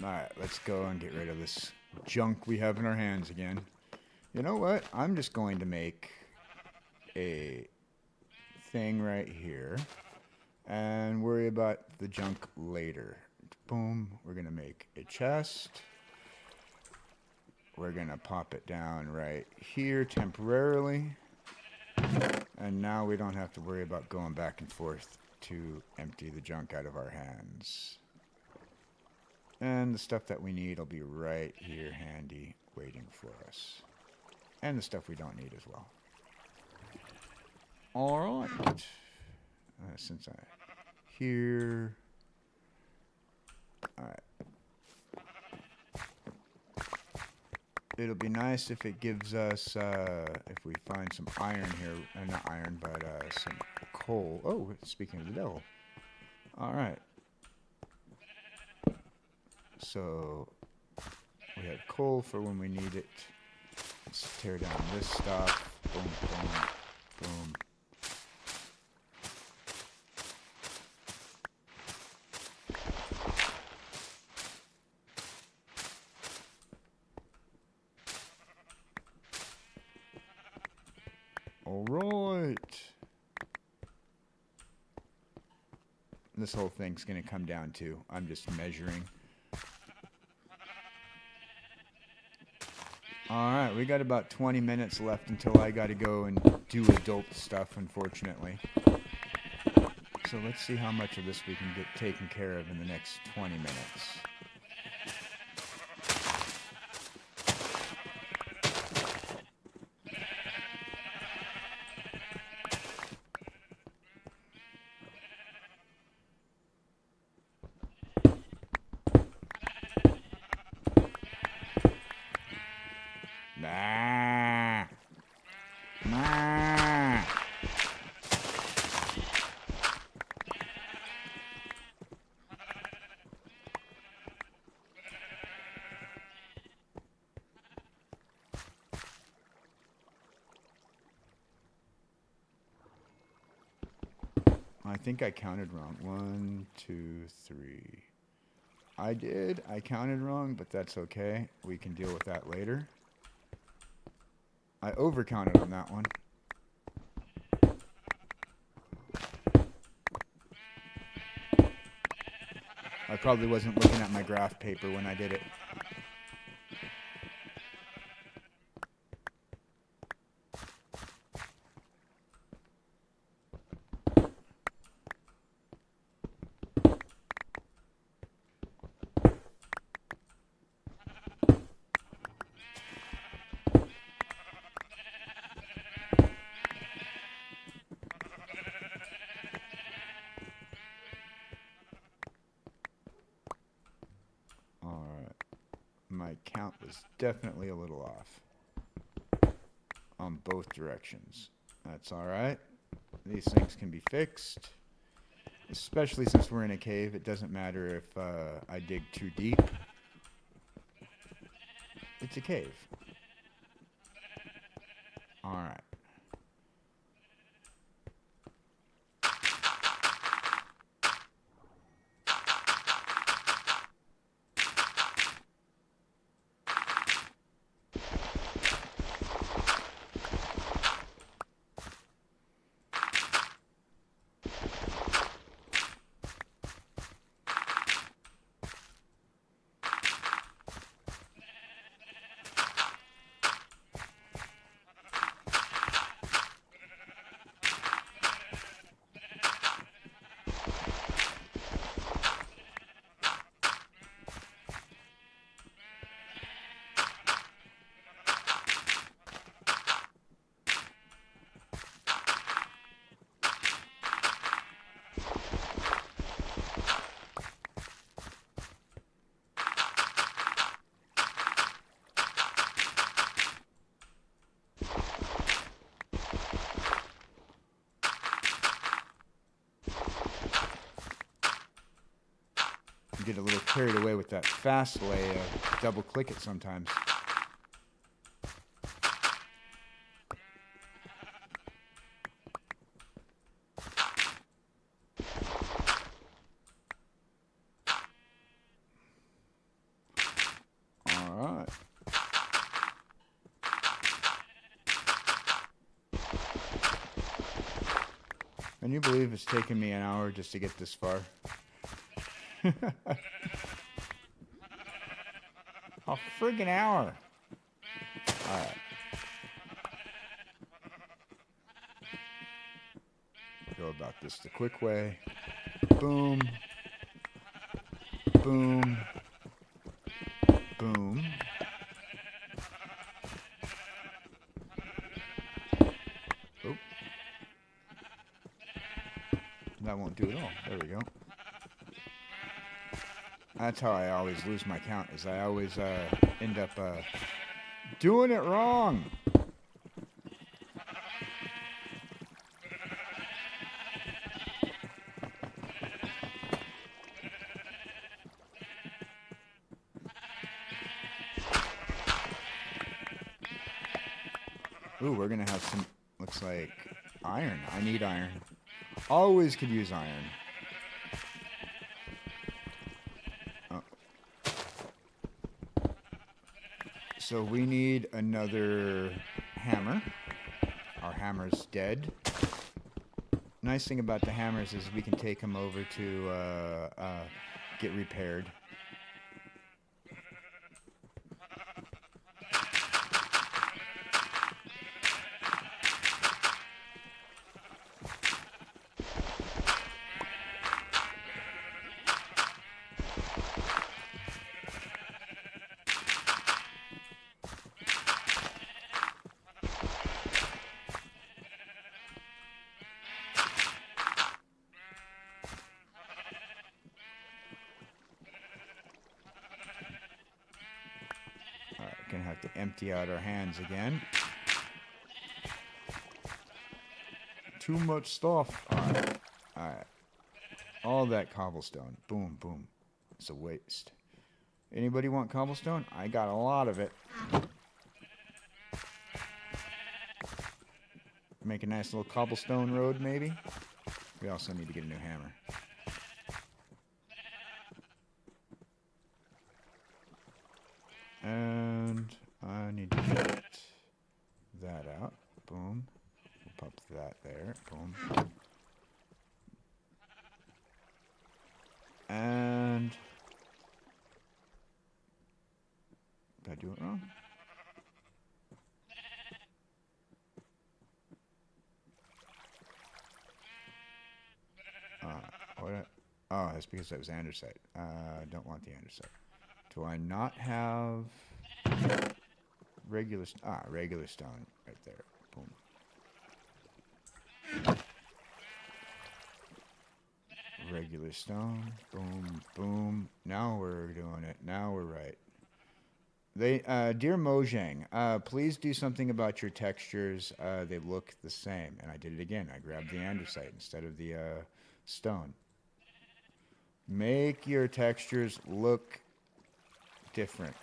Alright, let's go and get rid of this junk we have in our hands again. You know what? I'm just going to make a thing right here and worry about the junk later. Boom. We're going to make a chest. We're going to pop it down right here temporarily. And now we don't have to worry about going back and forth to empty the junk out of our hands. And the stuff that we need will be right here handy waiting for us. And the stuff we don't need as well. Alright. Since I'm here. Alright. It'll be nice if it gives us, if we find some iron here. Not iron, but some coal. Oh, speaking of the devil. Alright. So, we have coal for when we need it. Let's tear down this stuff. Boom, boom, boom. Alright. This whole thing's going to come down to, I'm just measuring. Alright, we got about 20 minutes left until I got to go and do adult stuff, unfortunately. So let's see how much of this we can get taken care of in the next 20 minutes. Nah. Nah. I think I counted wrong. 1, 2, 3. I did. I counted wrong, but that's okay. We can deal with that later. I overcounted on that one. I probably wasn't looking at my graph paper when I did it. my count was definitely a little off on both directions. That's alright. These things can be fixed. Especially since we're in a cave, it doesn't matter if I dig too deep. It's a cave. Alright. Get a little carried away with that fast lay, double click it sometimes. Alright. Can you believe it's taken me an hour just to get this far? A friggin' hour. Alright. Go about this the quick way. Boom. Boom. Boom. Oop. That won't do it all. There we go. That's how I always lose my count, is I always end up doing it wrong. Ooh, we're gonna have some, looks like, iron. I need iron. Always could use iron. So we need another hammer. Our hammer's dead. Nice thing about the hammers is we can take them over to get repaired. Gonna have to empty out our hands again. Too much stuff. Alright. Alright. All that cobblestone. Boom, boom. It's a waste. Anybody want cobblestone? I got a lot of it. Make a nice little cobblestone road, maybe? We also need to get a new hammer. And I need to get that out. Boom. We'll pop that there. Boom. And did I do it wrong? Oh, that's because that was andesite. I don't want the andesite. Do I not have regular stone right there. Boom. Regular stone. Boom, boom. Now we're doing it. Now we're right. Dear Mojang, please do something about your textures. They look the same. And I did it again. I grabbed the andesite instead of the stone. Make your textures look different.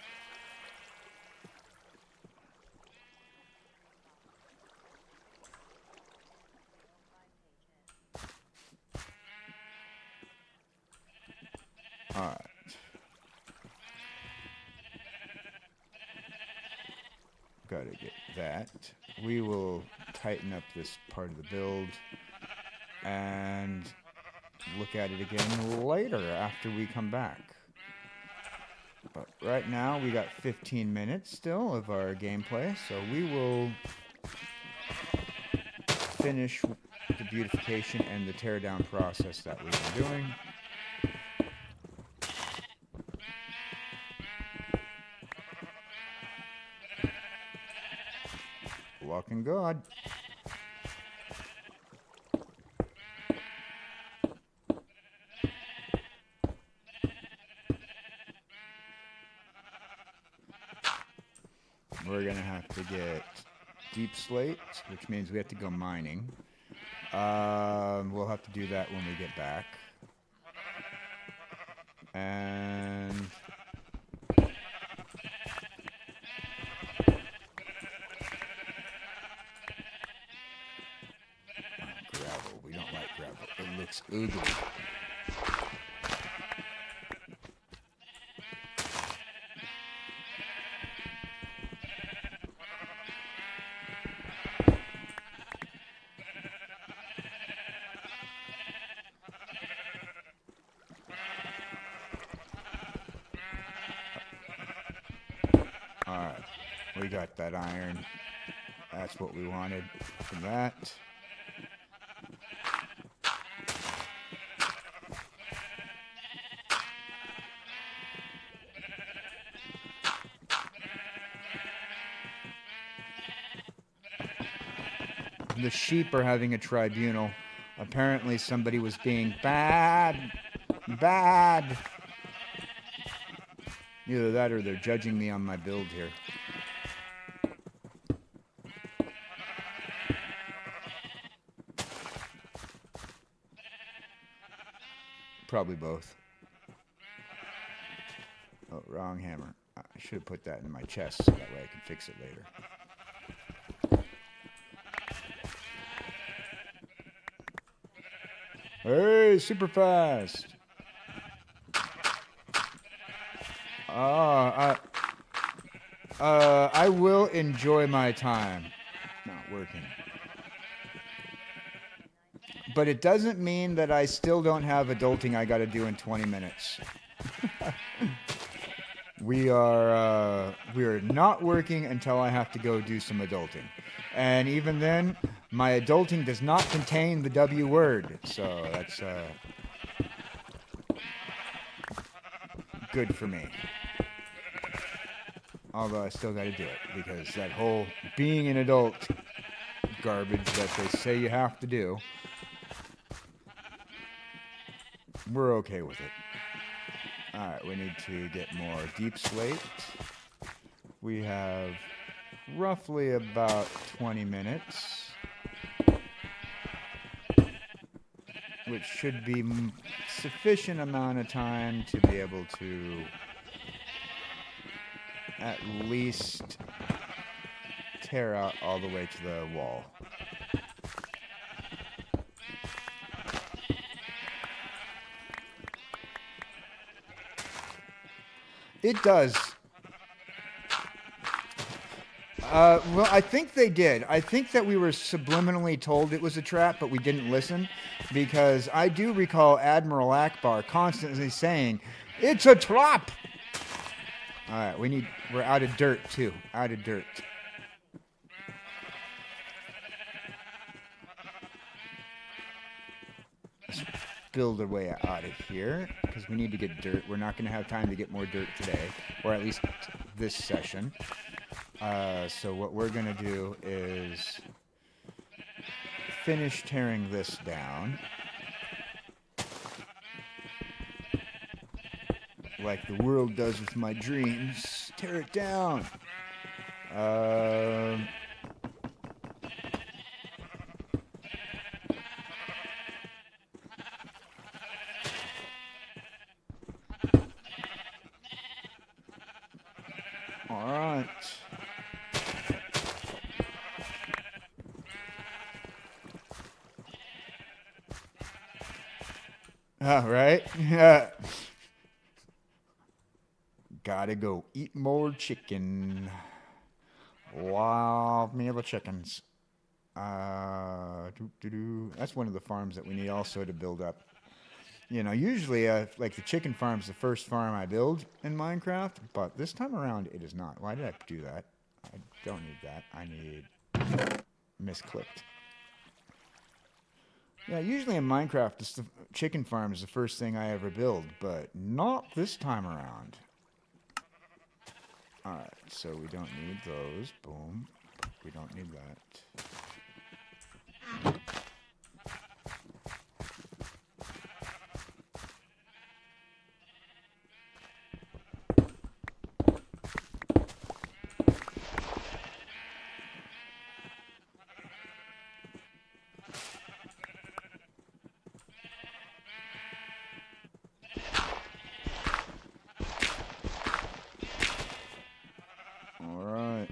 All right. Gotta get that. We will tighten up this part of the build and look at it again later after we come back. But right now we got 15 minutes still of our gameplay, so we will finish the beautification and the teardown process that we've been doing. Walking good. We're gonna have to get deep slate, which means we have to go mining. We'll have to do that when we get back. And gravel. We don't like gravel. It looks ugly. Alright, we got that iron. That's what we wanted from that. The sheep are having a tribunal. Apparently somebody was being bad. Either that or they're judging me on my build here. Probably both. Oh, wrong hammer. I should have put that in my chest so that way I can fix it later. Hey, super fast. I will enjoy my time not working. But it doesn't mean that I still don't have adulting I got to do in 20 minutes. We are not working until I have to go do some adulting. And even then, my adulting does not contain the W word. So that's good for me. Although I still got to do it because that whole being an adult garbage that they say you have to do, we're okay with it. Alright, we need to get more deep slate. We have roughly about 20 minutes, which should be sufficient amount of time to be able to at least tear out all the way to the wall. It does. Well, I think they did. I think that we were subliminally told it was a trap, but we didn't listen, because I do recall Admiral Akbar constantly saying, "It's a trap!" All right, we're out of dirt, too. Out of dirt. Let's build our way out of here, because we need to get dirt. We're not going to have time to get more dirt today, or at least this session. So what we're going to do is finish tearing this down. like the world does with my dreams. Tear it down. All right. All right. Yeah. Gotta go eat more chicken. Love me the chickens. That's one of the farms that we need also to build up. You know, usually, like the chicken farm's the first farm I build in Minecraft, but this time around it is not. Why did I do that? I don't need that. I need misclicked. Yeah, usually in Minecraft, the chicken farm is the first thing I ever build, but not this time around. Alright, so we don't need those. Boom. We don't need that. Alright.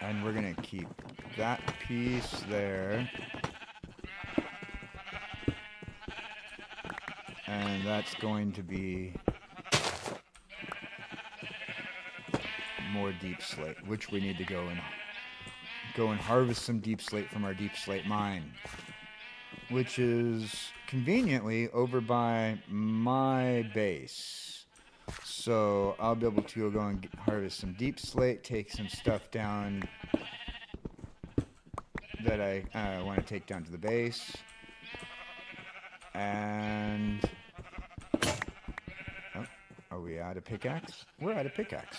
And we're going to keep that piece there. And that's going to be more deep slate, which we need to go and harvest some deep slate from our deep slate mine, which is conveniently over by my base. So I'll be able to go and harvest some deep slate, take some stuff down that I want to take down to the base. And oh, are we out of pickaxe? We're out of pickaxe.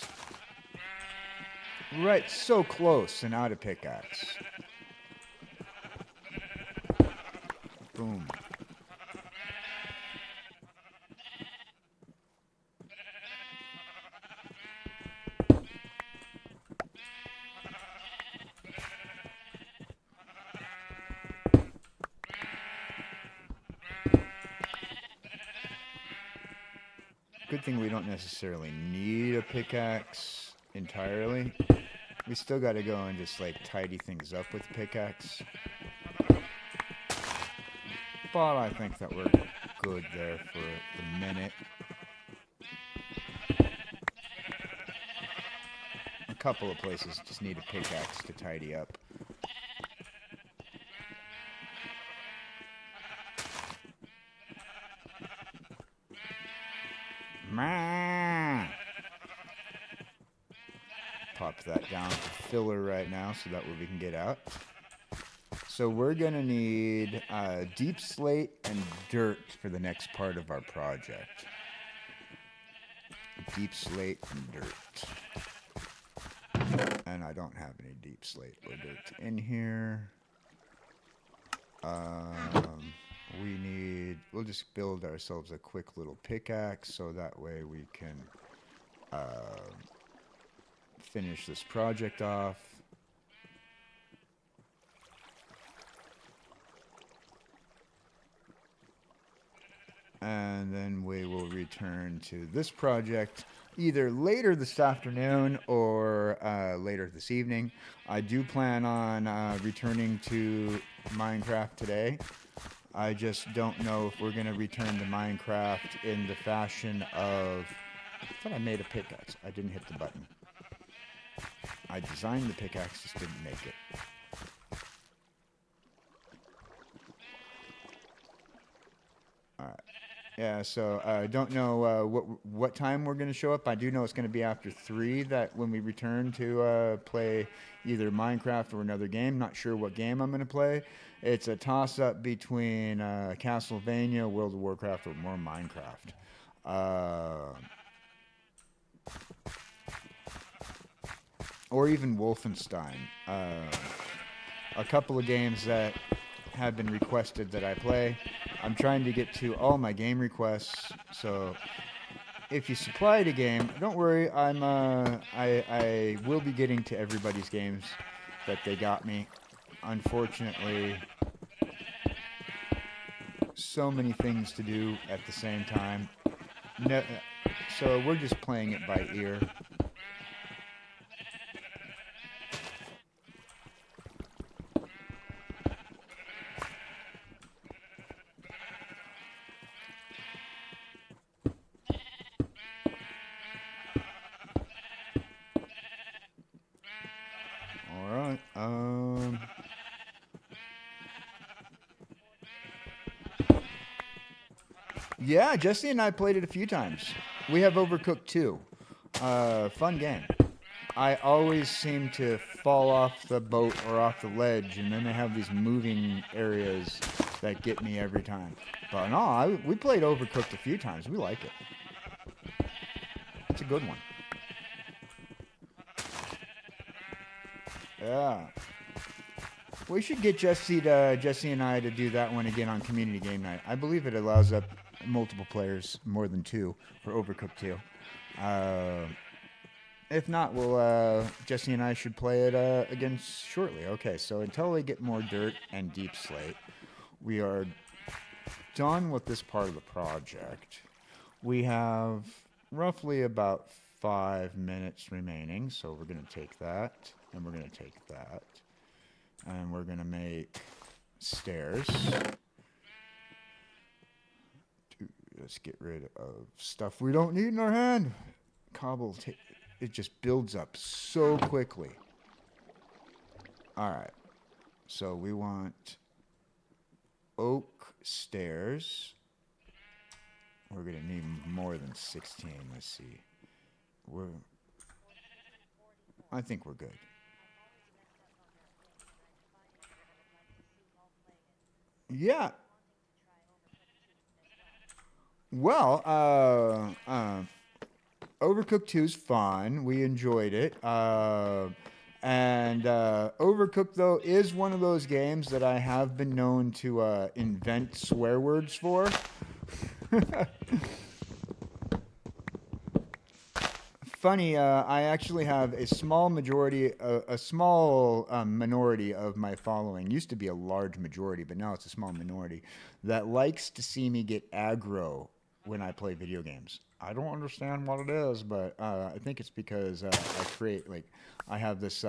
Right, so close and out of pickaxe. Boom. Good thing we don't necessarily need a pickaxe entirely. We still got to go and just like tidy things up with the pickaxe. But I think that we're good there for the minute. A couple of places just need a pickaxe to tidy up. Pop that down to filler right now so that way we can get out. So we're going to need deep slate and dirt for the next part of our project. Deep slate and dirt. And I don't have any deep slate or dirt in here. We'll just build ourselves a quick little pickaxe so that way we can finish this project off. And then we will return to this project either later this afternoon or later this evening. I do plan on returning to Minecraft today. I just don't know if we're going to return to Minecraft in the fashion of... I thought I made a pickaxe. I didn't hit the button. I designed the pickaxe, just didn't make it. Alright. Yeah, so I don't know what time we're going to show up. I do know it's going to be after 3 that when we return to play either Minecraft or another game. Not sure what game I'm going to play. It's a toss-up between Castlevania, World of Warcraft, or more Minecraft. Or even Wolfenstein. a couple of games that have been requested that I play. I'm trying to get to all my game requests, so if you supplied a game, don't worry. I will be getting to everybody's games that they got me. Unfortunately, so many things to do at the same time. No, so we're just playing it by ear. All right. Yeah, Jesse and I played it a few times. We have Overcooked 2. Fun game. I always seem to fall off the boat or off the ledge, and then they have these moving areas that get me every time. But no, we played Overcooked a few times. We like it. It's a good one. Yeah. We should get Jesse and I to do that one again on community game night. I believe it allows up multiple players, more than 2, for Overcooked 2. If not, we'll Jesse and I should play it again shortly. Okay, so until they get more dirt and deep slate, we are done with this part of the project. We have roughly about 5 minutes remaining, so we're going to take that, and we're going to take that, and we're going to make stairs. Let's get rid of stuff we don't need in our hand. Cobble, it just builds up so quickly. All right, so we want oak stairs. We're gonna need more than 16. Let's see. I think we're good. Yeah. Well, Overcooked 2 is fun. We enjoyed it. And Overcooked, though, is one of those games that I have been known to invent swear words for. Funny, I actually have a small minority of my following. Used to be a large majority, but now it's a small minority that likes to see me get aggro when I play video games. I don't understand what it is, but I think it's because I have this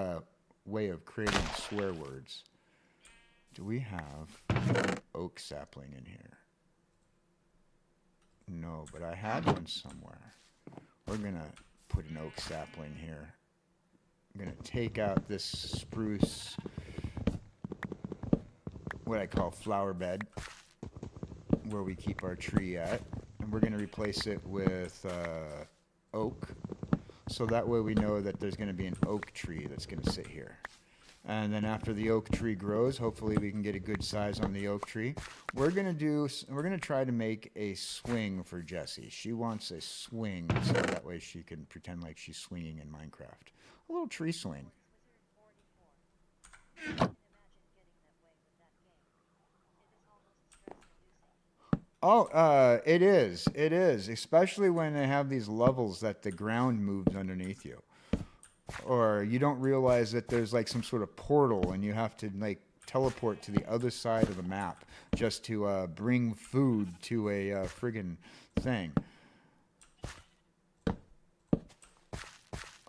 way of creating swear words. Do we have an oak sapling in here? No, but I had one somewhere. We're gonna put an oak sapling here. I'm gonna take out this spruce, what I call flower bed, where we keep our tree at, and we're gonna replace it with oak, so that way we know that there's gonna be an oak tree that's gonna sit here. And then after the oak tree grows, hopefully we can get a good size on the oak tree. We're gonna try to make a swing for Jessie. She wants a swing, so that way she can pretend like she's swinging in Minecraft. A little tree swing. Oh, it is. It is, especially when they have these levels that the ground moves underneath you. Or you don't realize that there's like some sort of portal and you have to like teleport to the other side of the map just to bring food to a friggin' thing. I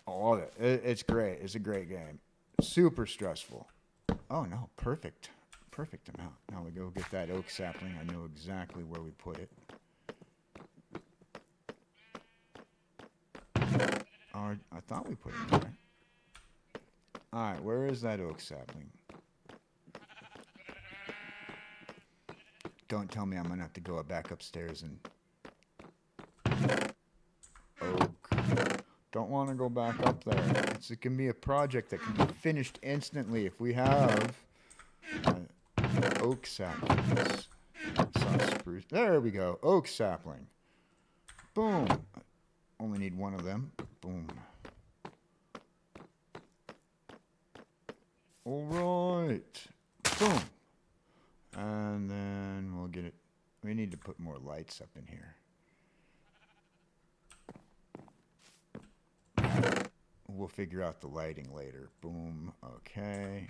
love it. It's great. It's a great game. Super stressful. Oh no, perfect. Perfect amount. Now we go get that oak sapling. I know exactly where we put it. I thought we put it there. Alright, where is that oak sapling? Don't tell me I'm going to have to go back upstairs and... Oak. Don't want to go back up there. It can be a project that can be finished instantly if we have oak saplings. Spruce. There we go. Oak sapling. Boom. Only need one of them. Boom. All right. Boom. And then we'll get it. We need to put more lights up in here. We'll figure out the lighting later. Boom. Okay.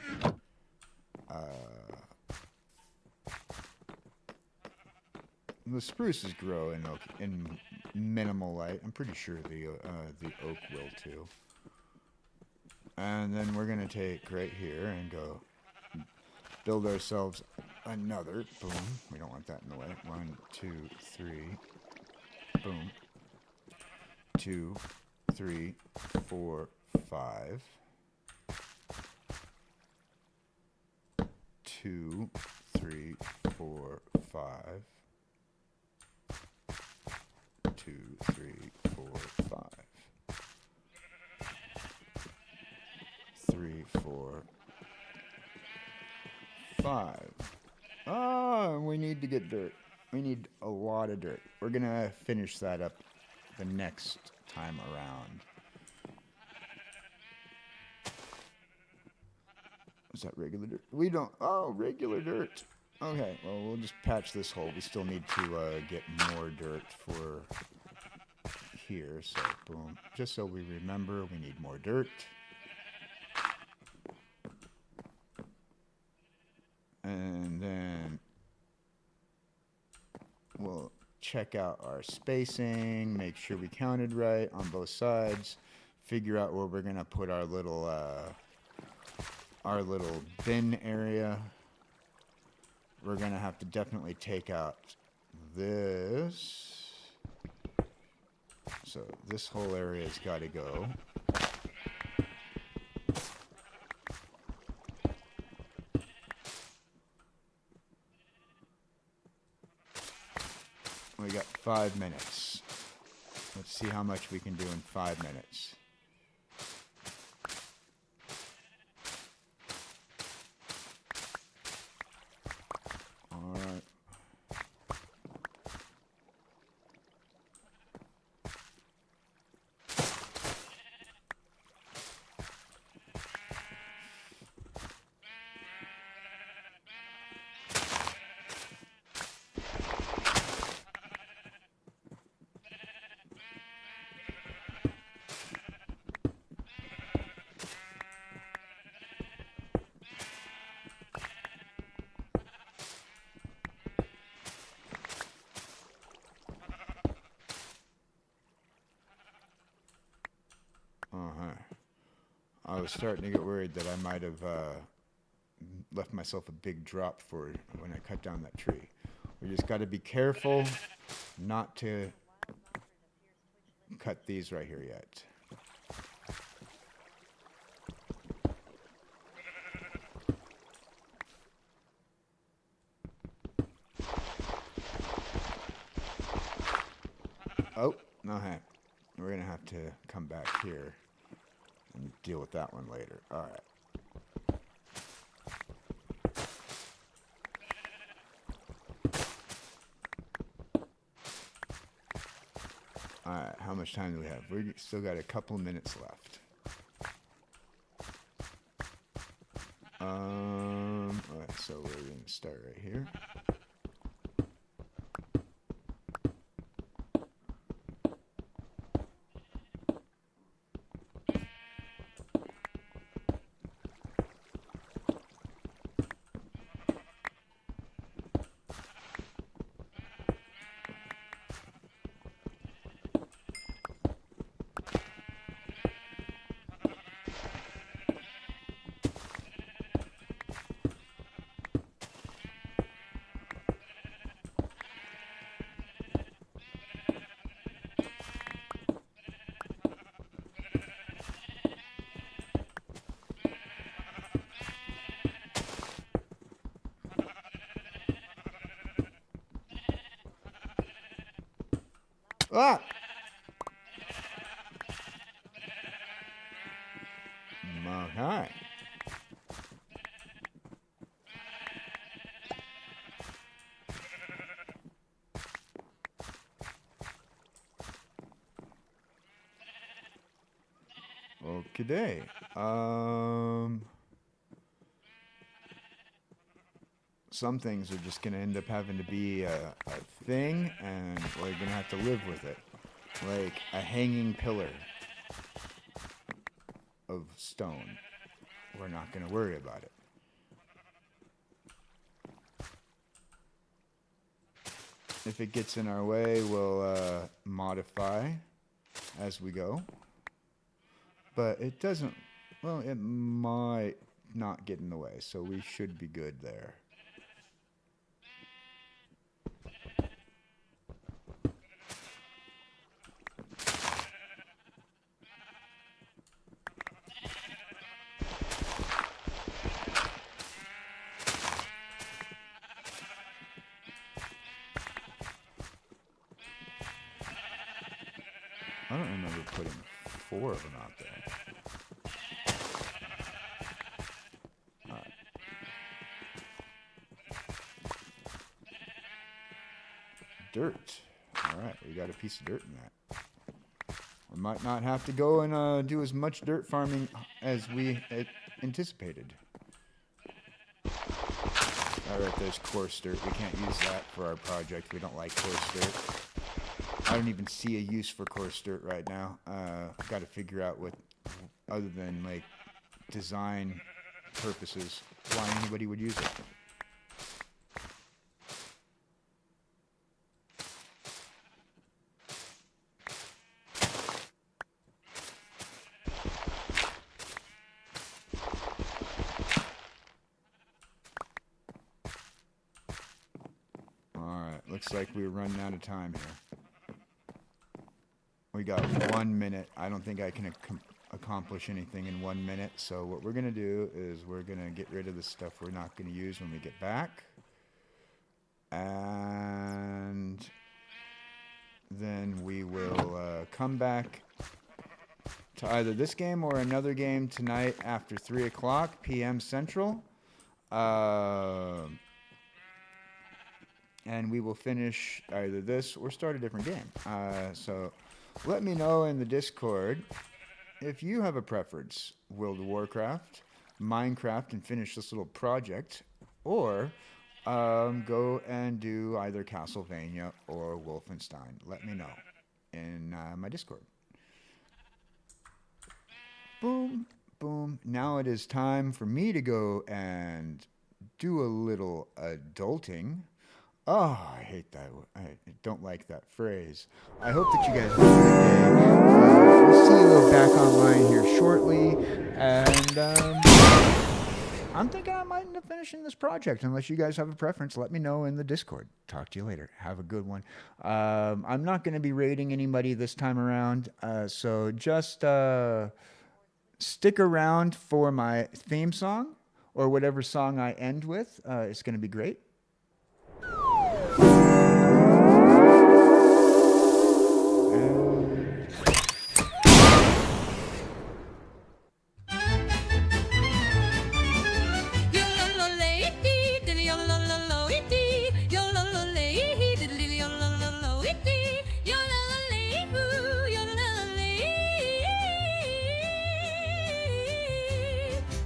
The spruces grow in minimal light. I'm pretty sure the oak will too. And then we're gonna take right here and go build ourselves another. Boom. We don't want that in the way. 1, 2, 3. Boom. 2, 3, 4, 5. 2, 3, 4, 5. 2, 3, 4, 5. 3, 4, 5. Oh, we need to get dirt. We need a lot of dirt. We're gonna finish that up the next time around. Is that regular dirt? We don't. Oh, regular dirt. Okay, well, we'll just patch this hole. We still need to get more dirt for here. So, boom. Just so we remember, we need more dirt. And then we'll check out our spacing, make sure we counted right on both sides, figure out where we're going to put our little bin area. We're going to have to definitely take out this. So this whole area's got to go. We got 5 minutes. Let's see how much we can do in 5 minutes. All right. I was starting to get worried that I might have left myself a big drop for when I cut down that tree. We just got to be careful not to cut these right here yet. Oh, okay. We're going to have to come back here and deal with that one later. All right. All right, how much time do we have? We still got a couple of minutes left. All right, so we're going to start right here. Ah! Okay. Okay. some things are just going to end up having to be a thing, and we're going to have to live with it. Like a hanging pillar of stone. We're not going to worry about it. If it gets in our way, we'll modify as we go. But it doesn't, well, it might not get in the way, so we should be good there. I don't remember putting 4 of them out there. Alright. Dirt. Alright, we got a piece of dirt in that. We might not have to go and do as much dirt farming as we anticipated. Alright, there's coarse dirt. We can't use that for our project. We don't like coarse dirt. I don't even see a use for coarse dirt right now. I've got to figure out what, other than like design purposes, why anybody would use it. All right, looks like we're running out of time here. We got 1 minute. I don't think I can accomplish anything in 1 minute. So what we're going to do is we're going to get rid of the stuff we're not going to use when we get back. And then we will come back to either this game or another game tonight after 3 o'clock p.m. Central. And we will finish either this or start a different game. So let me know in the Discord if you have a preference. World of Warcraft, Minecraft, and finish this little project, or go and do either Castlevania or Wolfenstein. Let me know in my Discord. Boom, boom. Now it is time for me to go and do a little adulting. Oh, I hate that. I don't like that phrase. I hope that you guys have a good day. We'll see you back online here shortly. And I'm thinking I might end up finishing this project. Unless you guys have a preference, let me know in the Discord. Talk to you later. Have a good one. I'm not going to be raiding anybody this time around. So just stick around for my theme song, or whatever song I end with. It's going to be great.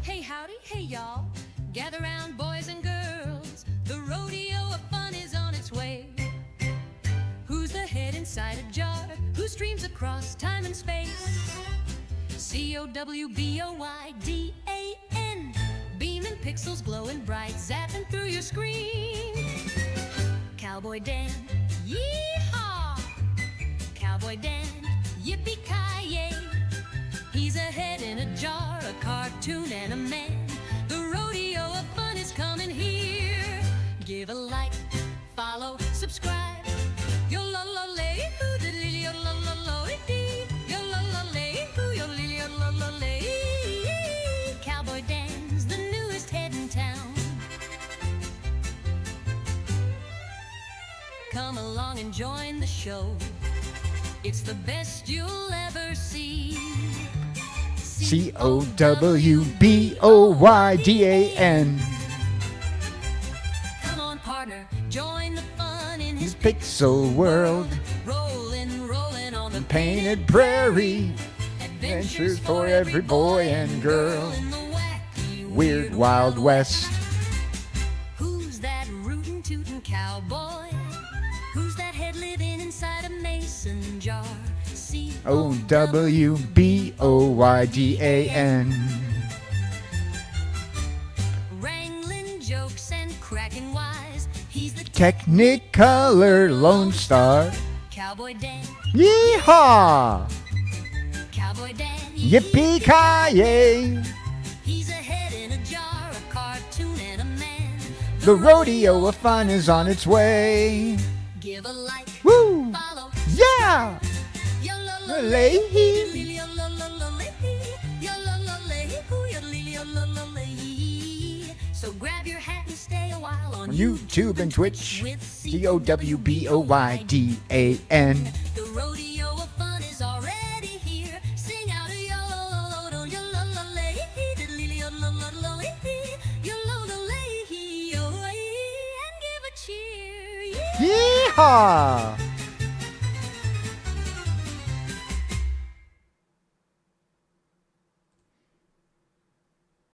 Hey howdy, hey y'all, gather round boys and girls, the rodeo of fun is on its way. Who's the head inside a jar, who streams across time and space? CowboyDan, beaming pixels glowing bright, zapping through your screen. Cowboy Dan, yee-haw! Cowboy Dan, yippee-ki-yay! He's a head in a jar, a cartoon and a man. The rodeo of fun is coming here. Give a like, follow, subscribe. Yo-la-la-lay, hoo-diddly, yo-la-la-la-dee. Yo-la-la-lay, hoo, yo-li-yo-la-la-lay. Cowboy Dan's the newest head in town. Come along and join the show. It's the best you'll ever see. CowboyDan. Come on, partner, join the fun in his Pixel world, rolling on the painted prairie. Adventures for every boy and girl. in the wacky Weird Wild West. Who's that KJCowboyDan. Wrangling jokes and cracking wise. He's the Technicolor Lone Star. Cowboy Dan. Yeehaw! Cowboy Dan. Yippee-ki-yay! He's a head in a jar, a cartoon and a man. The rodeo of fun is on its way. Give a like. Woo! Follow. Yeah! So grab your hat and stay a while on YouTube and Twitch. with KJCowboyDan. The rodeo of fun is already here. Sing out a and give a cheer. Yeehaw!